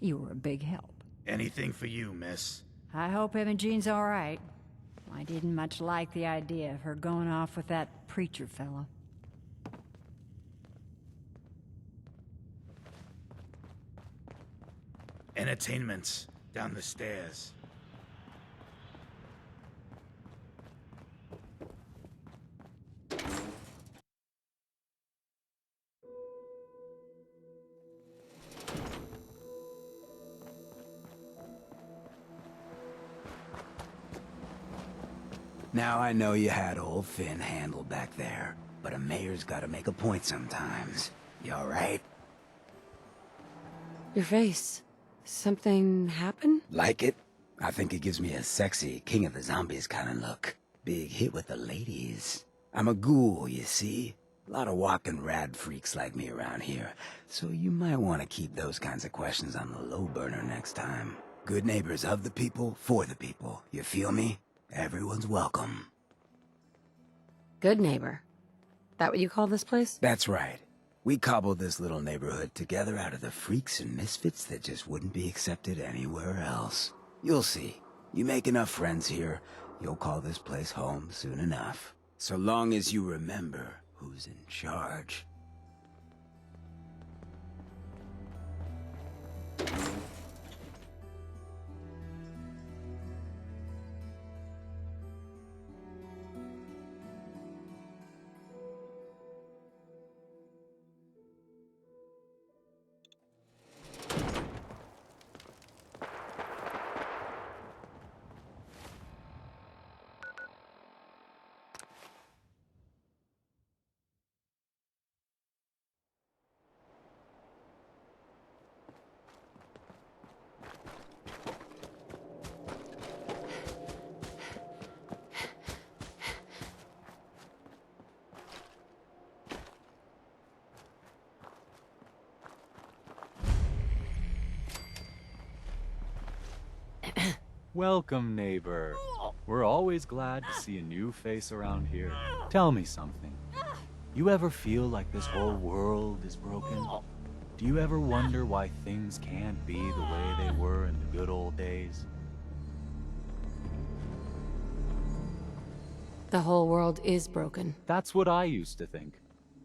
You were a big help. Anything for you, miss. I hope Imogene's all right. I didn't much like the idea of her going off with that preacher fella. Entertainment's down the stairs. Now I know you had old Finn handled back there, but a mayor's gotta make a point sometimes. You alright? Your face. Something happen? Like it? I think it gives me a sexy king of the zombies kind of look. Big hit with the ladies. I'm a ghoul, you see? A lot of walking rad freaks like me around here, so you might want to keep those kinds of questions on the low burner next time. Good neighbors of the people, for the people. You feel me? Everyone's welcome. Good neighbor. That what you call this place? That's right. We cobbled this little neighborhood together out of the freaks and misfits that just wouldn't be accepted anywhere else. You'll see. You make enough friends here, you'll call this place home soon enough. So long as you remember who's in charge. Welcome, neighbor. We're always glad to see a new face around here. Tell me something. You ever feel like this whole world is broken? Do you ever wonder why things can't be the way they were in the good old days? The whole world is broken. That's what I used to think.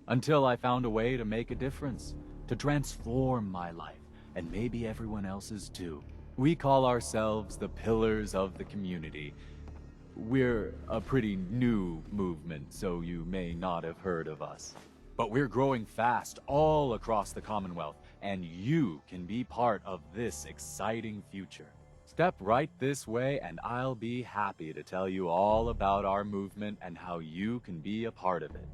Until I found a way to make a difference. To transform my life, and maybe everyone else's too. We call ourselves the Pillars of the Community. We're a pretty new movement, so you may not have heard of us. But we're growing fast all across the Commonwealth, and you can be part of this exciting future. Step right this way, and I'll be happy to tell you all about our movement and how you can be a part of it.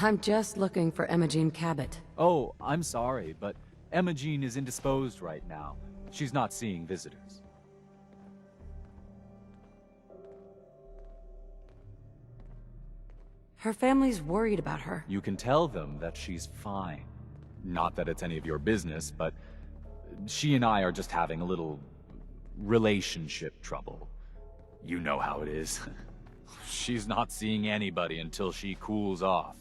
I'm just looking for Imogen Cabot. Oh, I'm sorry, but Imogen is indisposed right now. She's not seeing visitors. Her family's worried about her. You can tell them that she's fine. Not that it's any of your business, but she and I are just having a little relationship trouble. You know how it is. She's not seeing anybody until she cools off.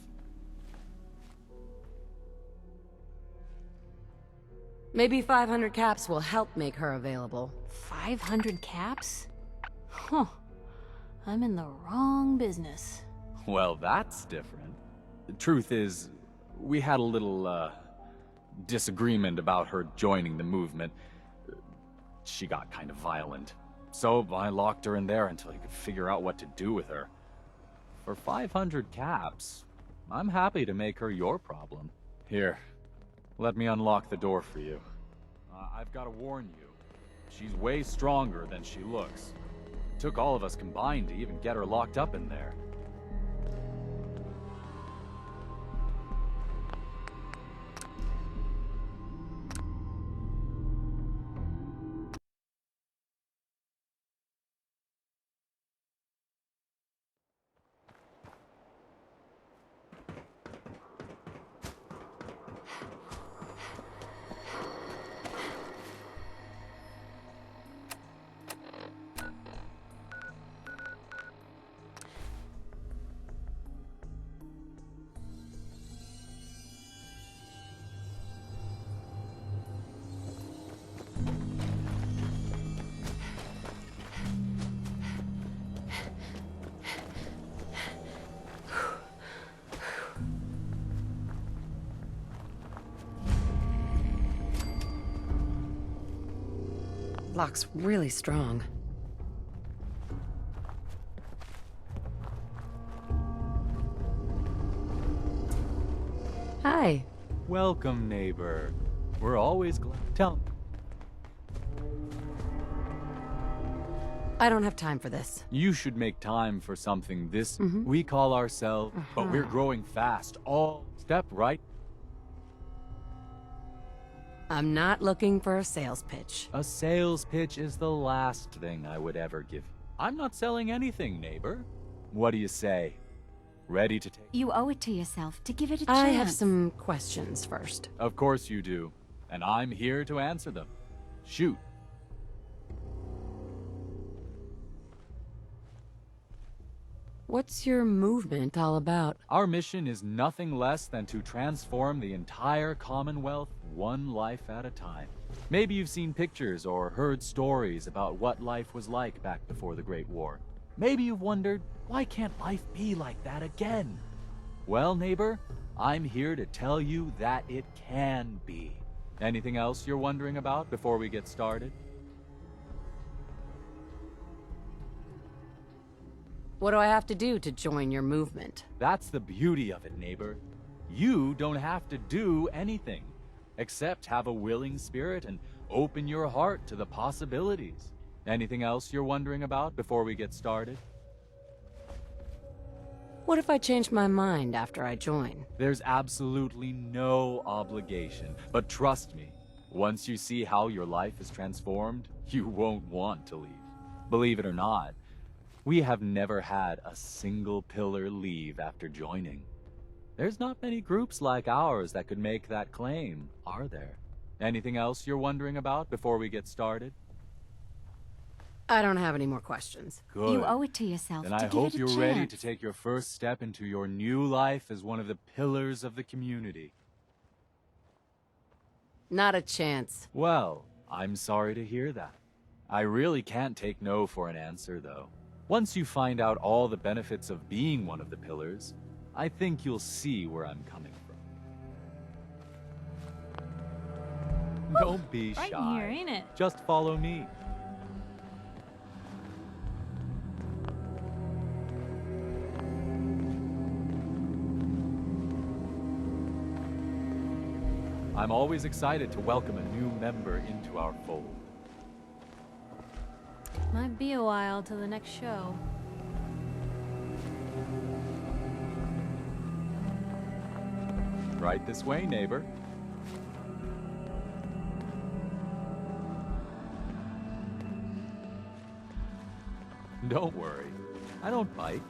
Maybe 500 caps will help make her available. 500 caps? Huh. I'm in the wrong business. Well, that's different. The truth is, we had a little, disagreement about her joining the movement. She got kind of violent. So I locked her in there until I could figure out what to do with her. For 500 caps, I'm happy to make her your problem. Here, let me unlock the door for you. I've got to warn you, she's way stronger than she looks. It took all of us combined to even get her locked up in there. Lock's really strong. Hi. Welcome, neighbor. We're always glad. Tell me. I don't have time for this. You should make time for something this we call ourselves, but we're growing fast. All step right. I'm not looking for a sales pitch. A sales pitch is the last thing I would ever give. I'm not selling anything, neighbor. What do you say? Ready to take... You owe it to yourself to give it a chance. I have some questions first. Of course you do. And I'm here to answer them. Shoot. What's your movement all about? Our mission is nothing less than to transform the entire Commonwealth one life at a time. Maybe you've seen pictures or heard stories about what life was like back before the Great War. Maybe you've wondered, why can't life be like that again? Well, neighbor, I'm here to tell you that it can be. Anything else you're wondering about before we get started? What do I have to do to join your movement? That's the beauty of it, neighbor. You don't have to do anything, except have a willing spirit and open your heart to the possibilities. Anything else you're wondering about before we get started? What if I change my mind after I join? There's absolutely no obligation, but trust me, once you see how your life is transformed, you won't want to leave. Believe it or not, we have never had a single pillar leave after joining. There's not many groups like ours that could make that claim, are there? Anything else you're wondering about before we get started? I don't have any more questions. Good. You owe it to yourself Then to I give hope it a you're chance. ready to take your first step into your new life as one of the pillars of the community. Not a chance. Well, I'm sorry to hear that. I really can't take no for an answer, though. Once you find out all the benefits of being one of the pillars, I think you'll see where I'm coming from. Don't be Right shy. in here, ain't it? Just follow me. I'm always excited to welcome a new member into our fold. Might be a while till the next show. Right this way, neighbor. Don't worry, I don't bite.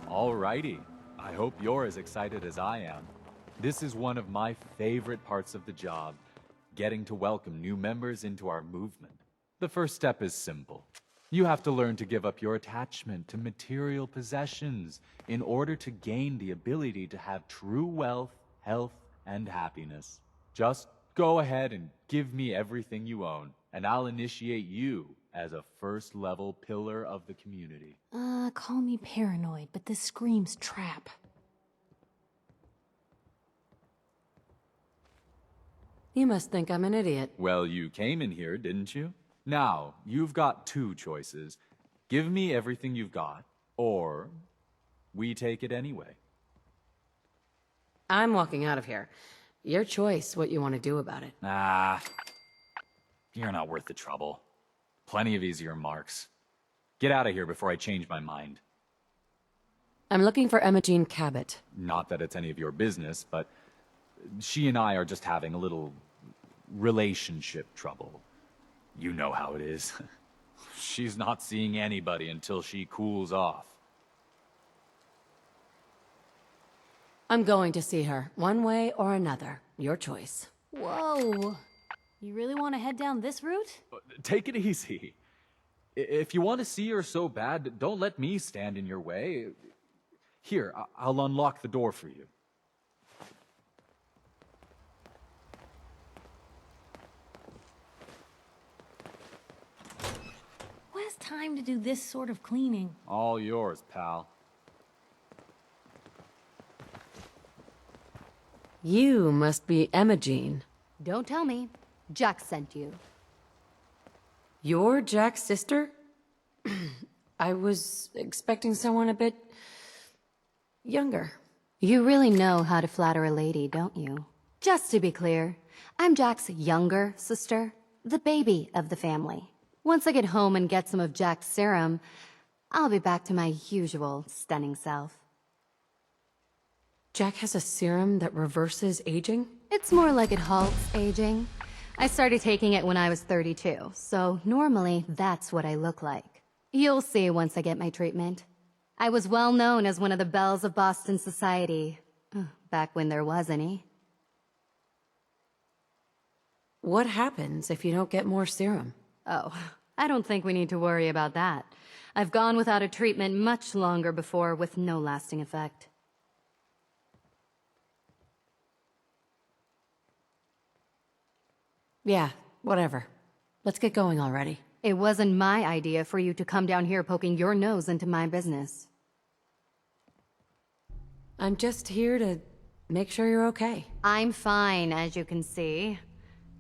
Alrighty, I hope you're as excited as I am. This is one of my favorite parts of the job, getting to welcome new members into our movement. The first step is simple. You have to learn to give up your attachment to material possessions in order to gain the ability to have true wealth, health, and happiness. Just go ahead and give me everything you own, and I'll initiate you as a first-level pillar of the community. Call me paranoid, but this screams trap. You must think I'm an idiot. Well, you came in here, didn't you? Now, you've got two choices. Give me everything you've got, or we take it anyway. I'm walking out of here. Your choice what you want to do about it. Nah, you're not worth the trouble. Plenty of easier marks. Get out of here before I change my mind. I'm looking for Emma Jean Cabot. Not that it's any of your business, but she and I are just having a little relationship trouble. You know how it is. She's not seeing anybody until she cools off. I'm going to see her, one way or another. Your choice. Whoa. You really want to head down this route? Take it easy. If you want to see her so bad, don't let me stand in your way. Here, I'll unlock the door for you. Who has time to do this sort of cleaning? All yours, pal. You must be Emma Jean. Don't tell me. Jack sent you. You're Jack's sister? I was expecting someone a bit younger. You really know how to flatter a lady, don't you? Just to be clear, I'm Jack's younger sister, the baby of the family. Once I get home and get some of Jack's serum, I'll be back to my usual stunning self. Jack has a serum that reverses aging? It's more like it halts aging. I started taking it when I was 32, so normally that's what I look like. You'll see once I get my treatment. I was well known as one of the belles of Boston society. Back when there was any. What happens if you don't get more serum? Oh, I don't think we need to worry about that. I've gone without a treatment much longer before with no lasting effect. Yeah, whatever. Let's get going already. It wasn't my idea for you to come down here poking your nose into my business. I'm just here to make sure you're okay. I'm fine, as you can see.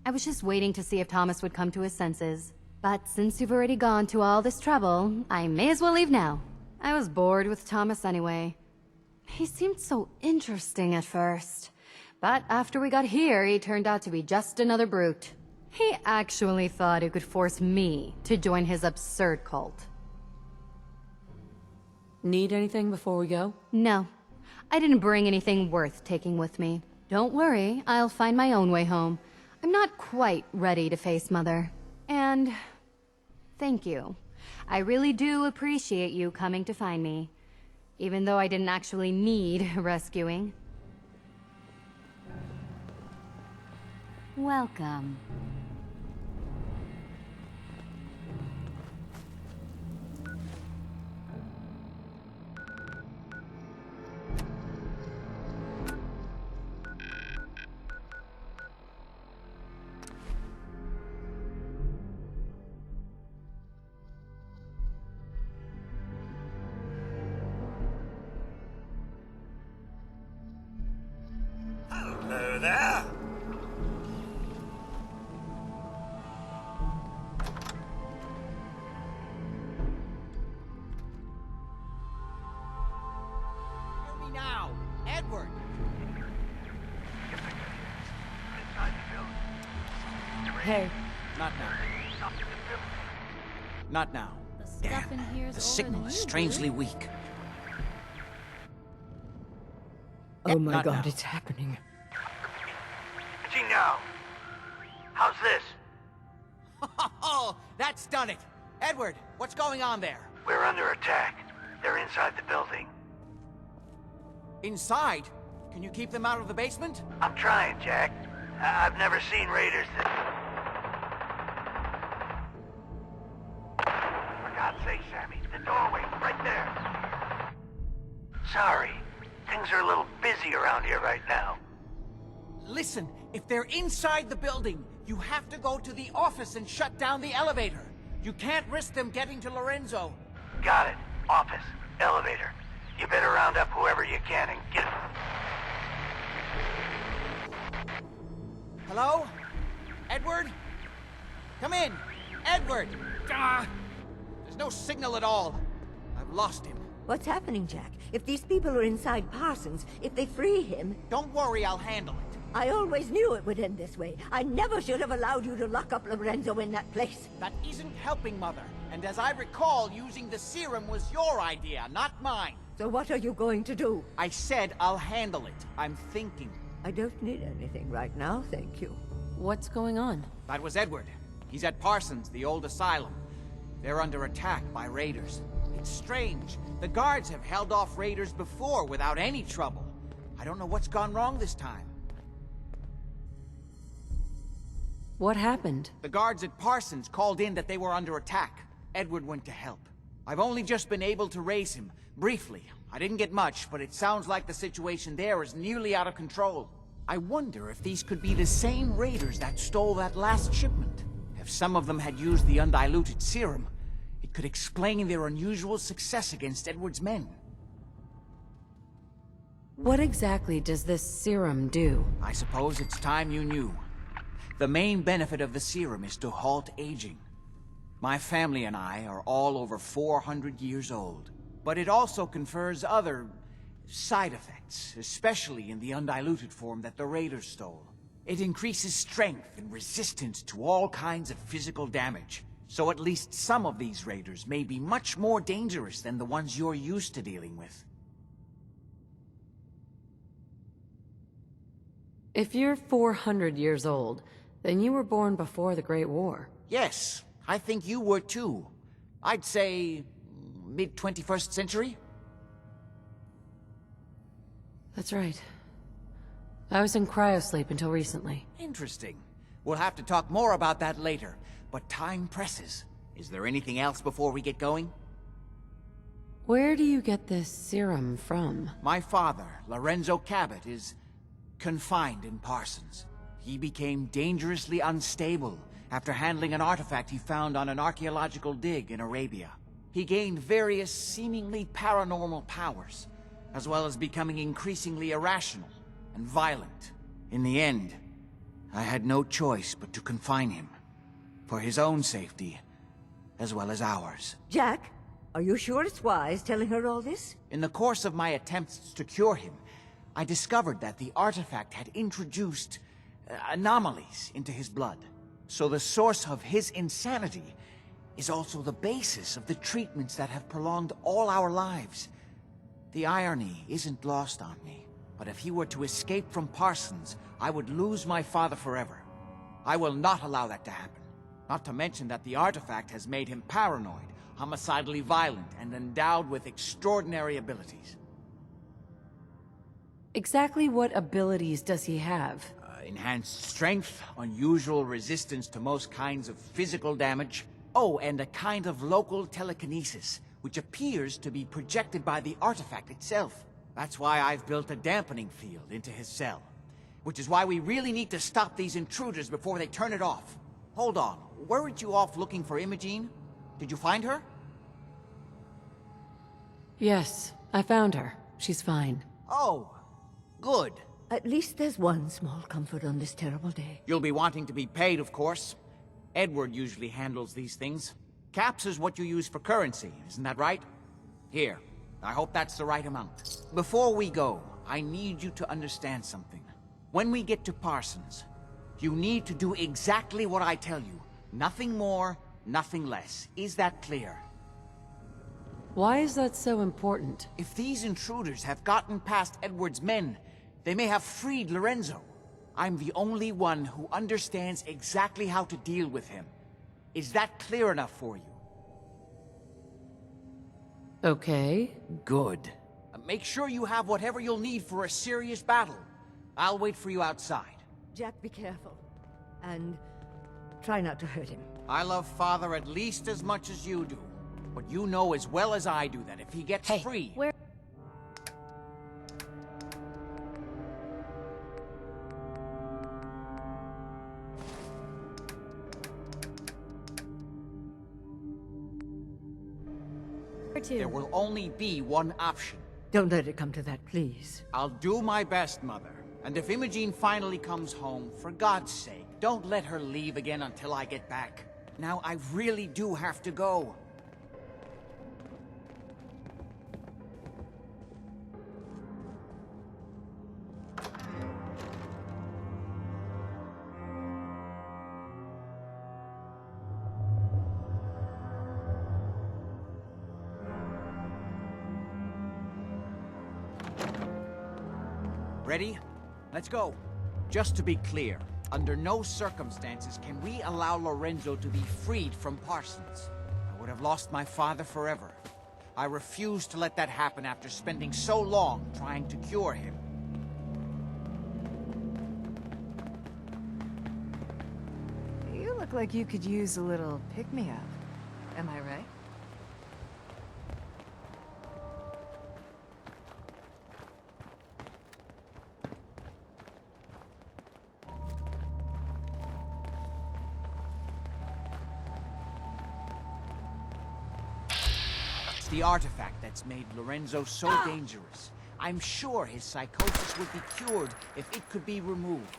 I was just waiting to see if Thomas would come to his senses. But since you've already gone to all this trouble, I may as well leave now. I was bored with Thomas anyway. He seemed so interesting at first. But after we got here, he turned out to be just another brute. He actually thought he could force me to join his absurd cult. Need anything before we go? No. I didn't bring anything worth taking with me. Don't worry, I'll find my own way home. I'm not quite ready to face Mother. And thank you. I really do appreciate you coming to find me. Even though I didn't actually need rescuing. Welcome. Hello there. Hear me now, Edward. Hey. Not now. Not now. The stuff in here is The older signal than is you, strangely dude. weak. Oh my Not god, now. it's happening. See now. How's this? Oh, that's done it. Edward, what's going on there? We're under attack. They're inside the building. Inside? Can you keep them out of the basement? I'm trying, Jack. I've never seen raiders that... For God's sake, Sammy, the doorway, right there. Sorry. Things are a little busy around here right now. Listen, if they're inside the building, you have to go to the office and shut down the elevator. You can't risk them getting to Lorenzo. Got it. Office. Elevator. You better round up whoever you can and get... Hello? Edward? Come in! Edward! Ah! There's no signal at all. I've lost him. What's happening, Jack? If these people are inside Parsons, if they free him... Don't worry, I'll handle it. I always knew it would end this way. I never should have allowed you to lock up Lorenzo in that place. That isn't helping, Mother. And as I recall, using the serum was your idea, not mine. So what are you going to do? I said I'll handle it. I'm thinking. I don't need anything right now, thank you. What's going on? That was Edward. He's at Parsons, the old asylum. They're under attack by raiders. It's strange. The guards have held off raiders before without any trouble. I don't know what's gone wrong this time. What happened? The guards at Parsons called in that they were under attack. Edward went to help. I've only just been able to raise him, briefly. I didn't get much, but it sounds like the situation there is nearly out of control. I wonder if these could be the same raiders that stole that last shipment. If some of them had used the undiluted serum, it could explain their unusual success against Edward's men. What exactly does this serum do? I suppose it's time you knew. The main benefit of the serum is to halt aging. My family and I are all over 400 years old. But it also confers other side effects, especially in the undiluted form that the raiders stole. It increases strength and resistance to all kinds of physical damage. So at least some of these raiders may be much more dangerous than the ones you're used to dealing with. If you're 400 years old, then you were born before the Great War. Yes, I think you were too. I'd say mid-21st century? That's right. I was in cryosleep until recently. Interesting. We'll have to talk more about that later, but time presses. Is there anything else before we get going? Where do you get this serum from? My father, Lorenzo Cabot, is confined in Parsons. He became dangerously unstable after handling an artifact he found on an archaeological dig in Arabia. He gained various seemingly paranormal powers, as well as becoming increasingly irrational and violent. In the end, I had no choice but to confine him, for his own safety, as well as ours. Jack, are you sure it's wise telling her all this? In the course of my attempts to cure him, I discovered that the artifact had introduced anomalies into his blood. So the source of his insanity is also the basis of the treatments that have prolonged all our lives. The irony isn't lost on me, but if he were to escape from Parsons, I would lose my father forever. I will not allow that to happen. Not to mention that the artifact has made him paranoid, homicidally violent, and endowed with extraordinary abilities. Exactly what abilities does he have? Enhanced strength, unusual resistance to most kinds of physical damage. Oh, and a kind of local telekinesis, which appears to be projected by the artifact itself. That's why I've built a dampening field into his cell. Which is why we really need to stop these intruders before they turn it off. Hold on, weren't you off looking for Imogene? Did you find her? Yes, I found her. She's fine. Oh, good. At least there's one small comfort on this terrible day. You'll be wanting to be paid, of course. Edward usually handles these things. Caps is what you use for currency, isn't that right? Here, I hope that's the right amount. Before we go, I need you to understand something. When we get to Parsons, you need to do exactly what I tell you. Nothing more, nothing less. Is that clear? Why is that so important? If these intruders have gotten past Edward's men, they may have freed Lorenzo. I'm the only one who understands exactly how to deal with him. Is that clear enough for you? Okay. Good. Make sure you have whatever you'll need for a serious battle. I'll wait for you outside. Jack, be careful. And try not to hurt him. I love Father at least as much as you do. But you know as well as I do that if he gets free... Where... There will only be one option. Don't let it come to that, please. I'll do my best, Mother. And if Imogene finally comes home, for God's sake, don't let her leave again until I get back. Now, I really do have to go. Ready? Let's go. Just to be clear, under no circumstances can we allow Lorenzo to be freed from Parsons. I would have lost my father forever. I refuse to let that happen after spending so long trying to cure him. You look like you could use a little pick-me-up. Am I right? The artifact that's made Lorenzo so dangerous. I'm sure his psychosis would be cured if it could be removed.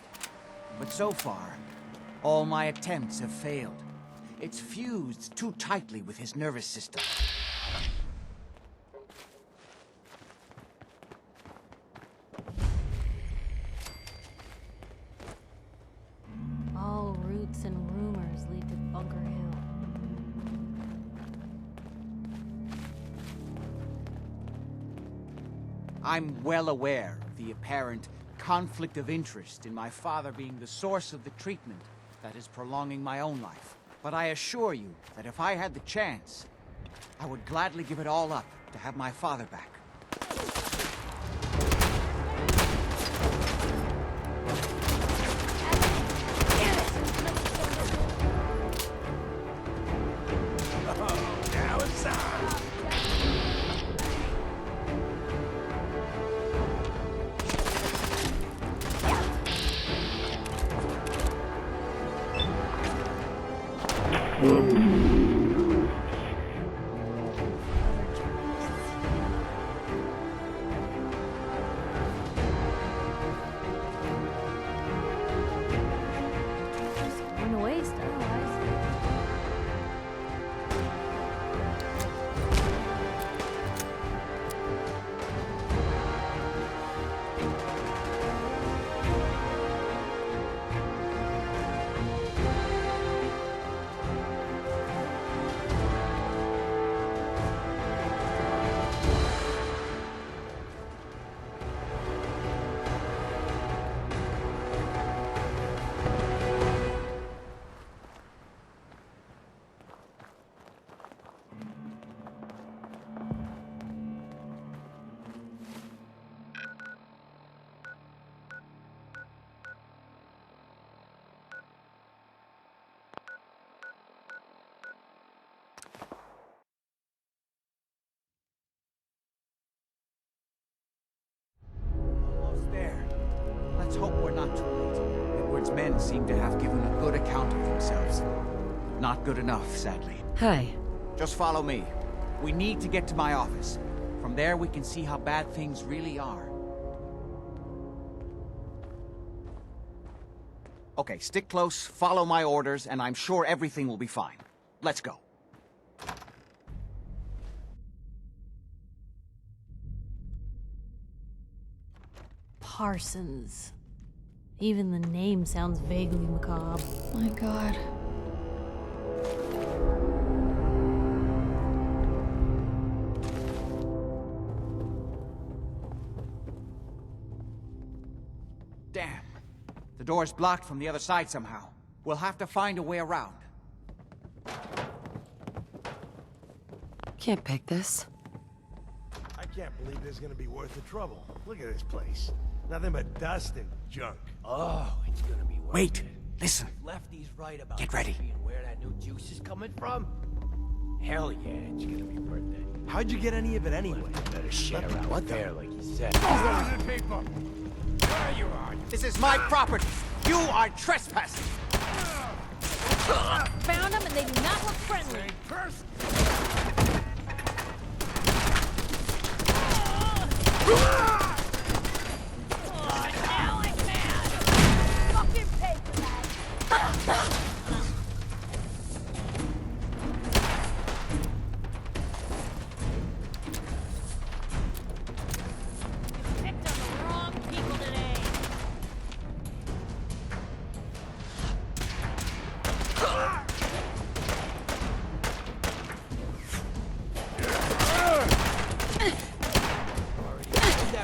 But so far, all my attempts have failed. It's fused too tightly with his nervous system. All roots and rumors lead to Bunker Hill. I'm well aware of the apparent conflict of interest in my father being the source of the treatment that is prolonging my own life. But I assure you that if I had the chance, I would gladly give it all up to have my father back. Now it's on. Going to waste otherwise. Almost there. Let's hope we're not too late. Edward's men seem to have given a good account of themselves. Not good enough, sadly. Hi. Just follow me. We need to get to my office. From there, we can see how bad things really are. Okay, stick close, follow my orders, and I'm sure everything will be fine. Let's go. Parsons. Even the name sounds vaguely macabre. My God. Damn. The door's blocked from the other side somehow. We'll have to find a way around. Can't pick this. I can't believe this is gonna be worth the trouble. Look at this place. Nothing but dust and junk. Oh, it's gonna be worth Wait, it. listen. Lefty's right about Get ready. coffee and where that new juice is coming from. Hell yeah, it's gonna be worth it. How'd you get any of it anyway? Better share out What fair, like you said. people! There you are. This is my property. You are trespassing. Found them and they do not look friendly. Fucking pay for that! Picked on the wrong people today. That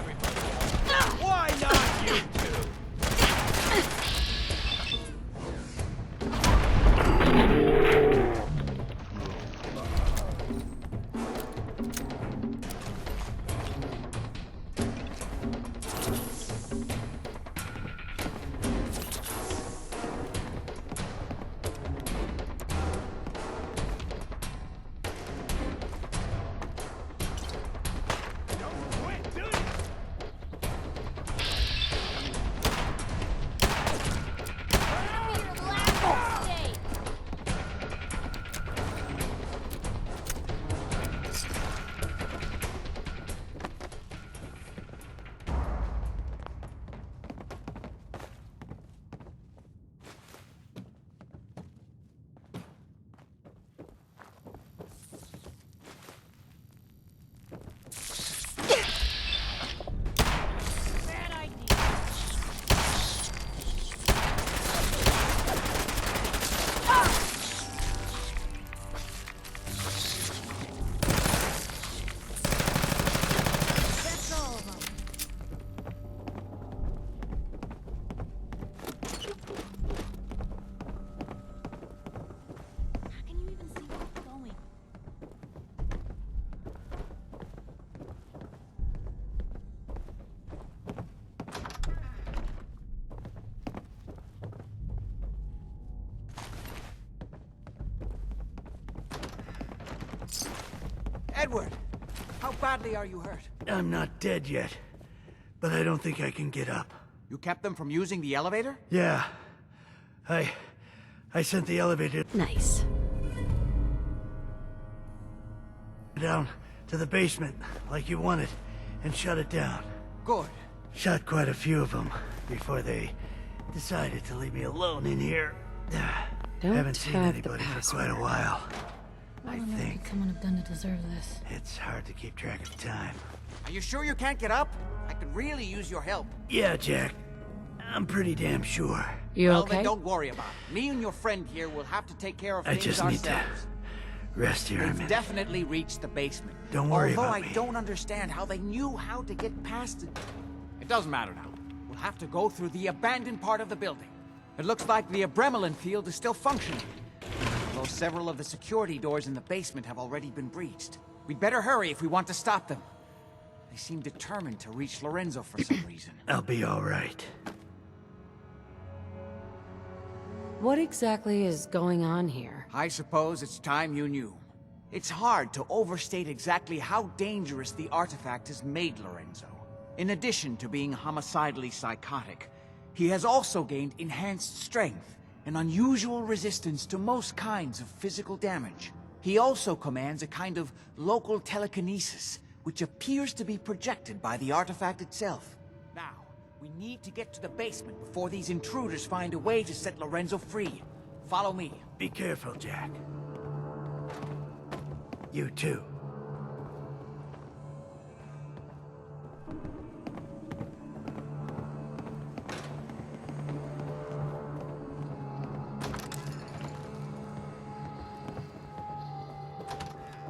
Edward, how badly are you hurt? I'm not dead yet, but I don't think I can get up. You kept them from using the elevator? Yeah. I sent the elevator Nice. down to the basement, like you wanted, and shut it down. Good. Shot quite a few of them before they decided to leave me alone in here. Don't Haven't seen have the anybody for password. quite a while. I think someone have done to deserve this. It's hard to keep track of time. Are you sure you can't get up? I could really use your help. Yeah, Jack. I'm pretty damn sure. You well, okay? then don't worry about it. Me and your friend here will have to take care of I things just need to ourselves. rest here a They've minute. definitely reached the basement. Don't worry Although about I me. don't understand how they knew how to get past it. It doesn't matter now. We'll have to go through the abandoned part of the building. It looks like the Abremelin field is still functioning, although several of the security doors in the basement have already been breached. We'd better hurry if we want to stop them. They seem determined to reach Lorenzo for some reason. I'll be all right. What exactly is going on here? I suppose it's time you knew. It's hard to overstate exactly how dangerous the artifact has made Lorenzo. In addition to being homicidally psychotic, he has also gained enhanced strength and unusual resistance to most kinds of physical damage. He also commands a kind of local telekinesis, which appears to be projected by the artifact itself. Now, we need to get to the basement before these intruders find a way to set Lorenzo free. Follow me. Be careful, Jack. You too.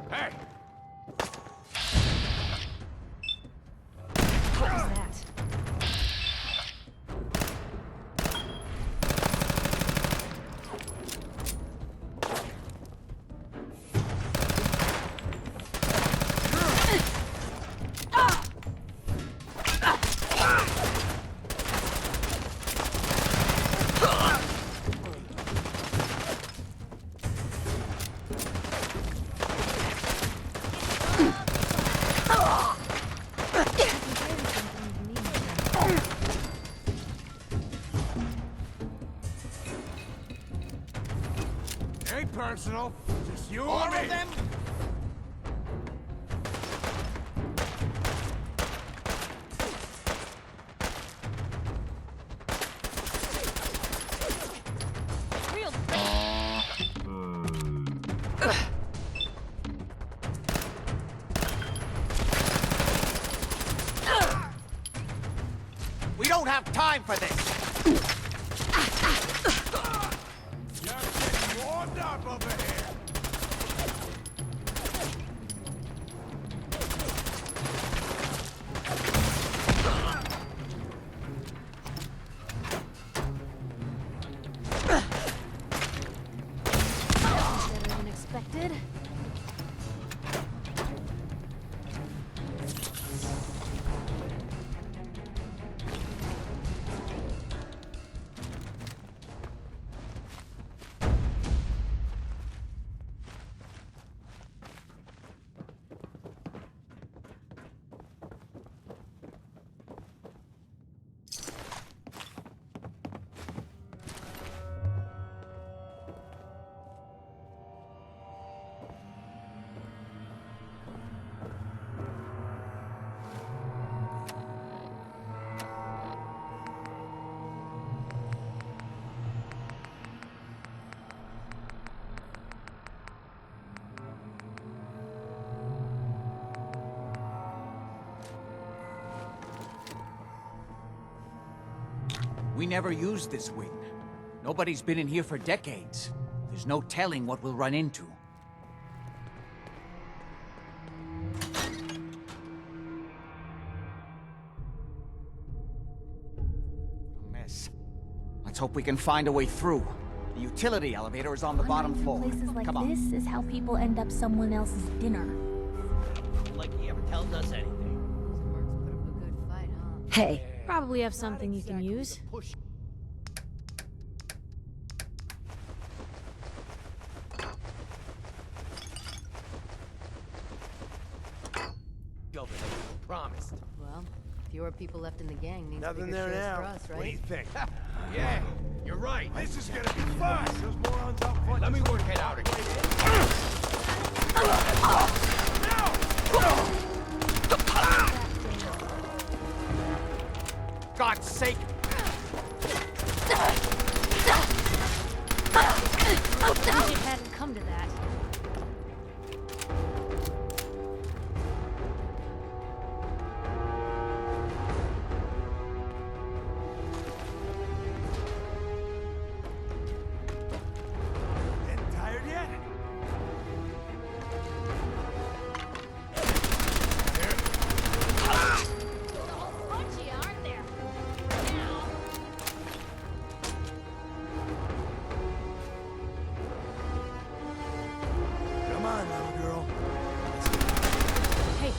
Hey! What was that? Ain't personal, just you All and me. of them? Real We don't have time for this! Just getting warmed up over here. better than expected. We never used this wing. Nobody's been in here for decades. There's no telling what we'll run into. A mess. Let's hope we can find a way through. The utility elevator is on the bottom floor. Places like Come on. this is how people end up someone else's dinner. Like he ever tells us anything. Hey. Probably have something you can use. Well, fewer people left in the gang means Nothing bigger there shows now. for us, right? What do you think? Yeah, you're right. This is gonna be fun. Those morons out front. Let me work it out again. God's sake! Wish it hadn't come to that. Getting tired yet? Punchy, aren't there? Come on, little girl. Hey,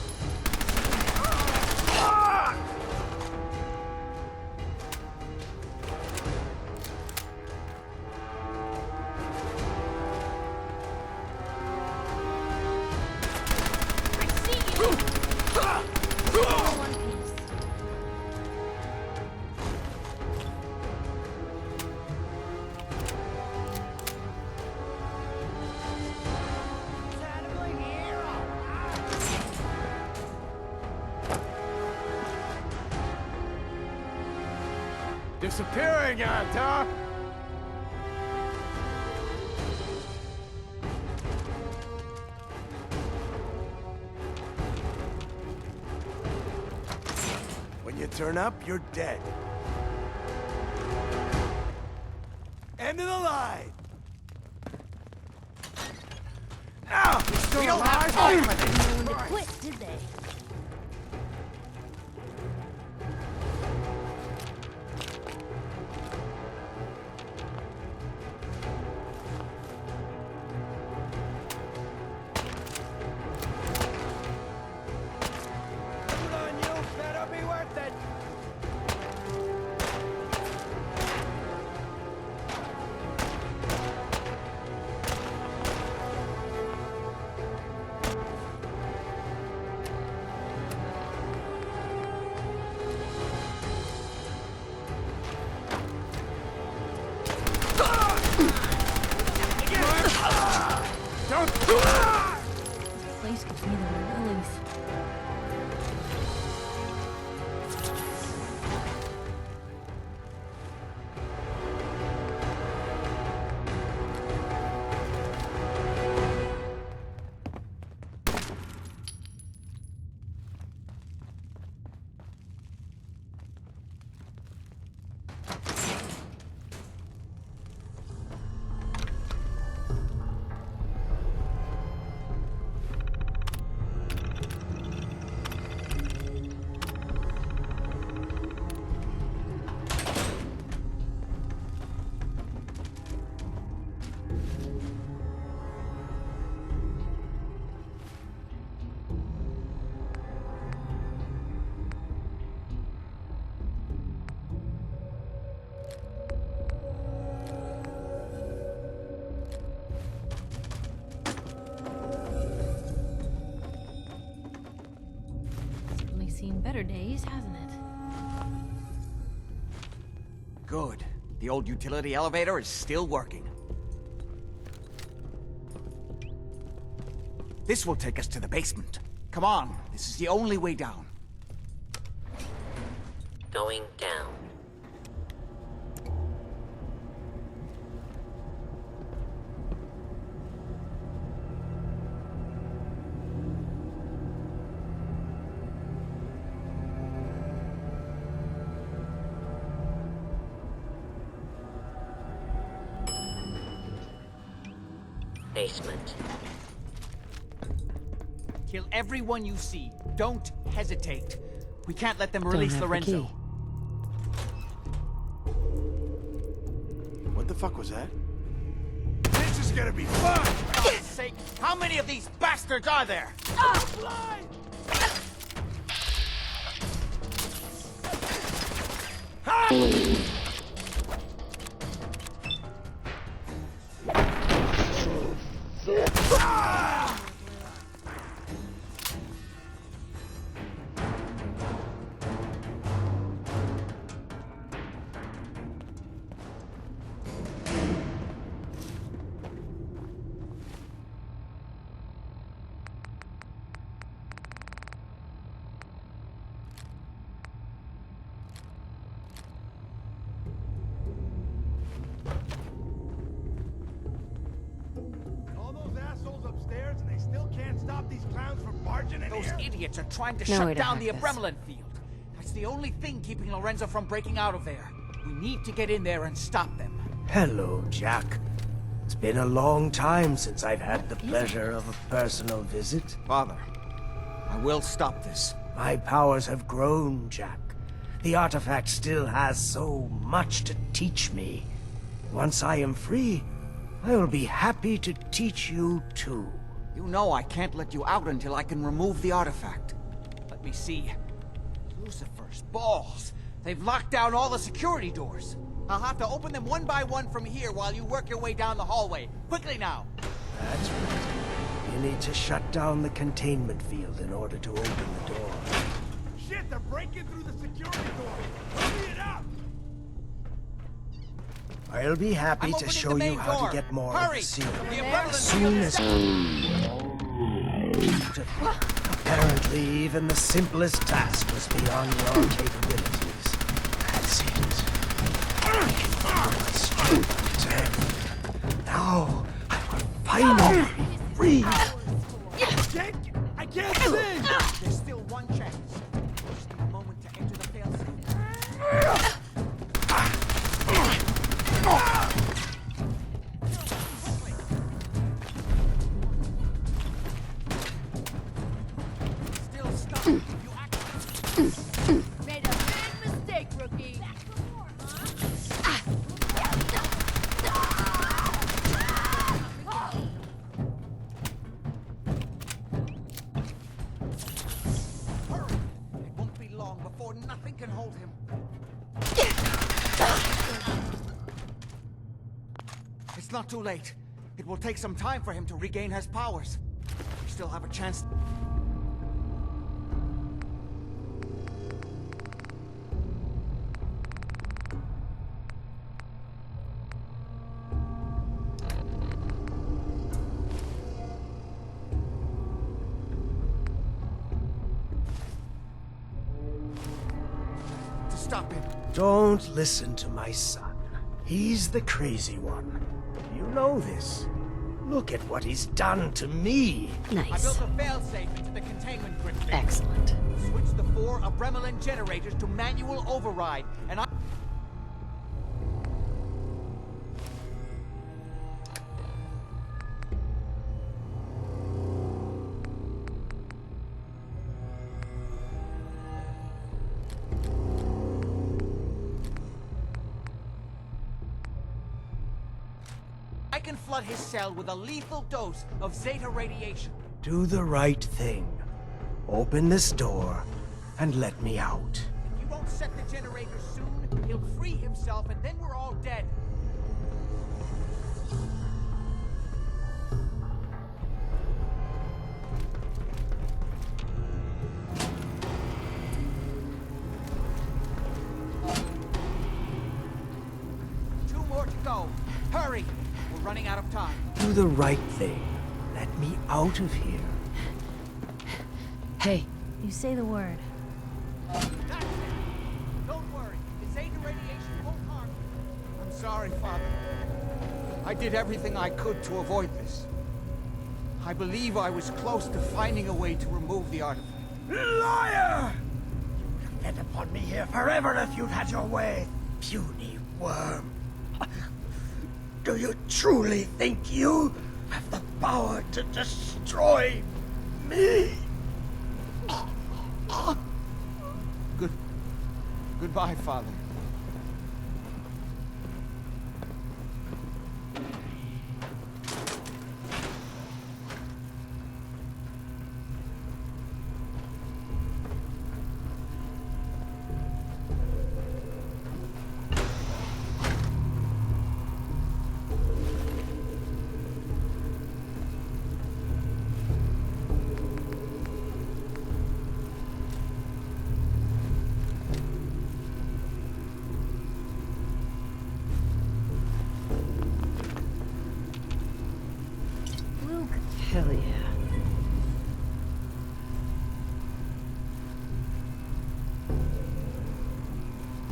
I see you! All one piece. Disappearing act, huh? When you turn up, you're dead. End of the line. Ow! We don't have time for this! No one to quit, did they? Good on you. Better be worth it. This place gives me the willies. Certainly seen better days, hasn't it? Good. The old utility elevator is still working. This will take us to the basement. Come on, this is the only way down. Going down. Basement. Kill everyone you see. Don't hesitate. We can't let them Don't release have the Lorenzo. key. What the fuck was that? This is gonna be fun! For God's sake, how many of these bastards are there? stop these clowns from barging in Those here? idiots are trying to No way shut to down hack the this. Abremlin field. That's the only thing keeping Lorenzo from breaking out of there. We need to get in there and stop them. Hello, Jack. It's been a long time since I've had the pleasure of a personal visit. Father, I will stop this. My powers have grown, Jack. The artifact still has so much to teach me. Once I am free, I will be happy to teach you too. You know I can't let you out until I can remove the artifact. Let me see. Lucifer's balls. They've locked down all the security doors. I'll have to open them one by one from here while you work your way down the hallway. Quickly now. That's right. You need to shut down the containment field in order to open the door. Shit, they're breaking through the security door. Hurry it up! I'll be happy I'm to opening show the you main how door. to get more Hurry! of the seal. The Abremlin As soon as... Apparently, even the simplest task was beyond your capabilities. That's it. I can feel my strength return. Now, I will finally be free. I can't see! There's still one chance. Just a moment to enter the failsafe. Still stuck. You Made a big mistake, rookie. It won't be long before nothing can hold him. It's not too late. It will take some time for him to regain his powers. We still have a chance. To stop him. Don't listen to my son. He's the crazy one. You know this. Look at what he's done to me. I built a failsafe into the containment grid thing. Excellent. Switch the 4 Abremlin generators to manual override, and I... I can flood his cell with a lethal dose of Zeta radiation. Do the right thing. Open this door and let me out. If you don't set the generator soon, he'll free himself and then we're all dead. Two more to go. Hurry! We're running out of time. Do the right thing. Let me out of here. Hey. You say the word. That's it. Don't worry. The Zeta radiation won't harm you. I'm sorry, Father. I did everything I could to avoid this. I believe I was close to finding a way to remove the artifact. Liar! You'd have fed upon me here forever if you'd had your way. Puny worm. Do you truly think you have the power to destroy me? Goodbye, Father. Hell yeah.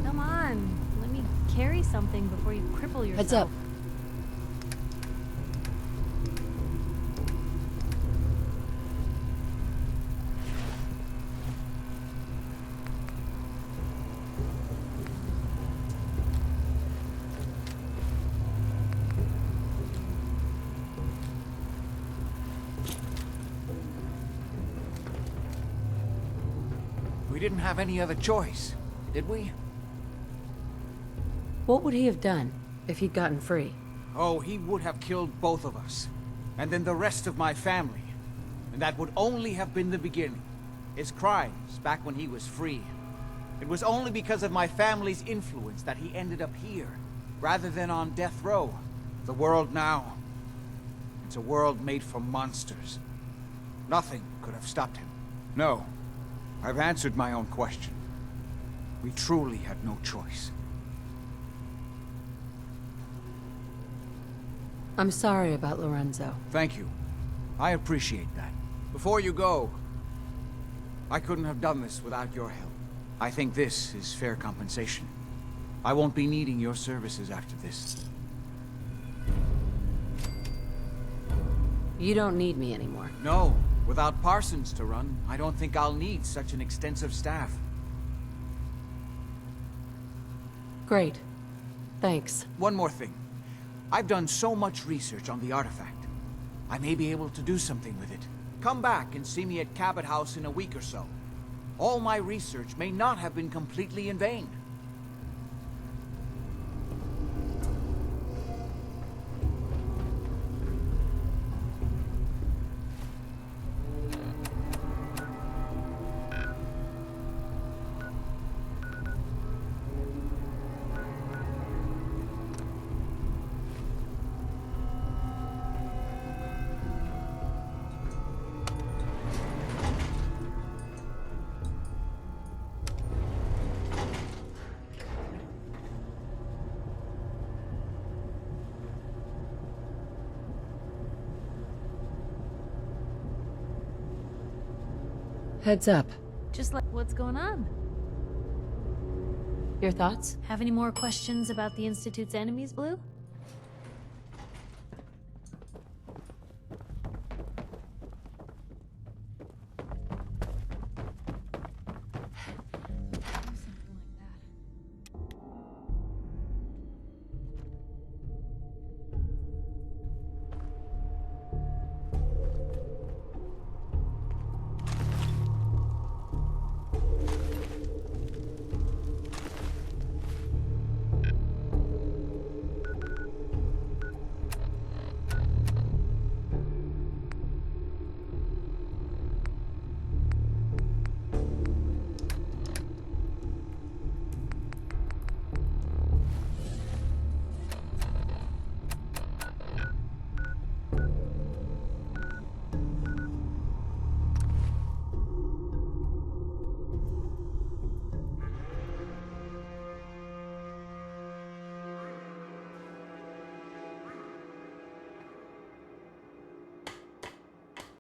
Come on, let me carry something before you cripple yourself. Heads up. We didn't have any other choice, did we? What would he have done if he'd gotten free? Oh, he would have killed both of us. And then the rest of my family. And that would only have been the beginning. His crimes back when he was free. It was only because of my family's influence that he ended up here, rather than on death row. The world now, it's a world made for monsters. Nothing could have stopped him. No, I've answered my own question. We truly had no choice. I'm sorry about Lorenzo. Thank you. I appreciate that. Before you go, I couldn't have done this without your help. I think this is fair compensation. I won't be needing your services after this. You don't need me anymore. No, without Parsons to run, I don't think I'll need such an extensive staff. Great. Thanks. One more thing. I've done so much research on the artifact. I may be able to do something with it. Come back and see me at Cabot House in a week or so. All my research may not have been completely in vain. Heads up. Just like, what's going on? Your thoughts? Have any more questions about the Institute's enemies, Blue?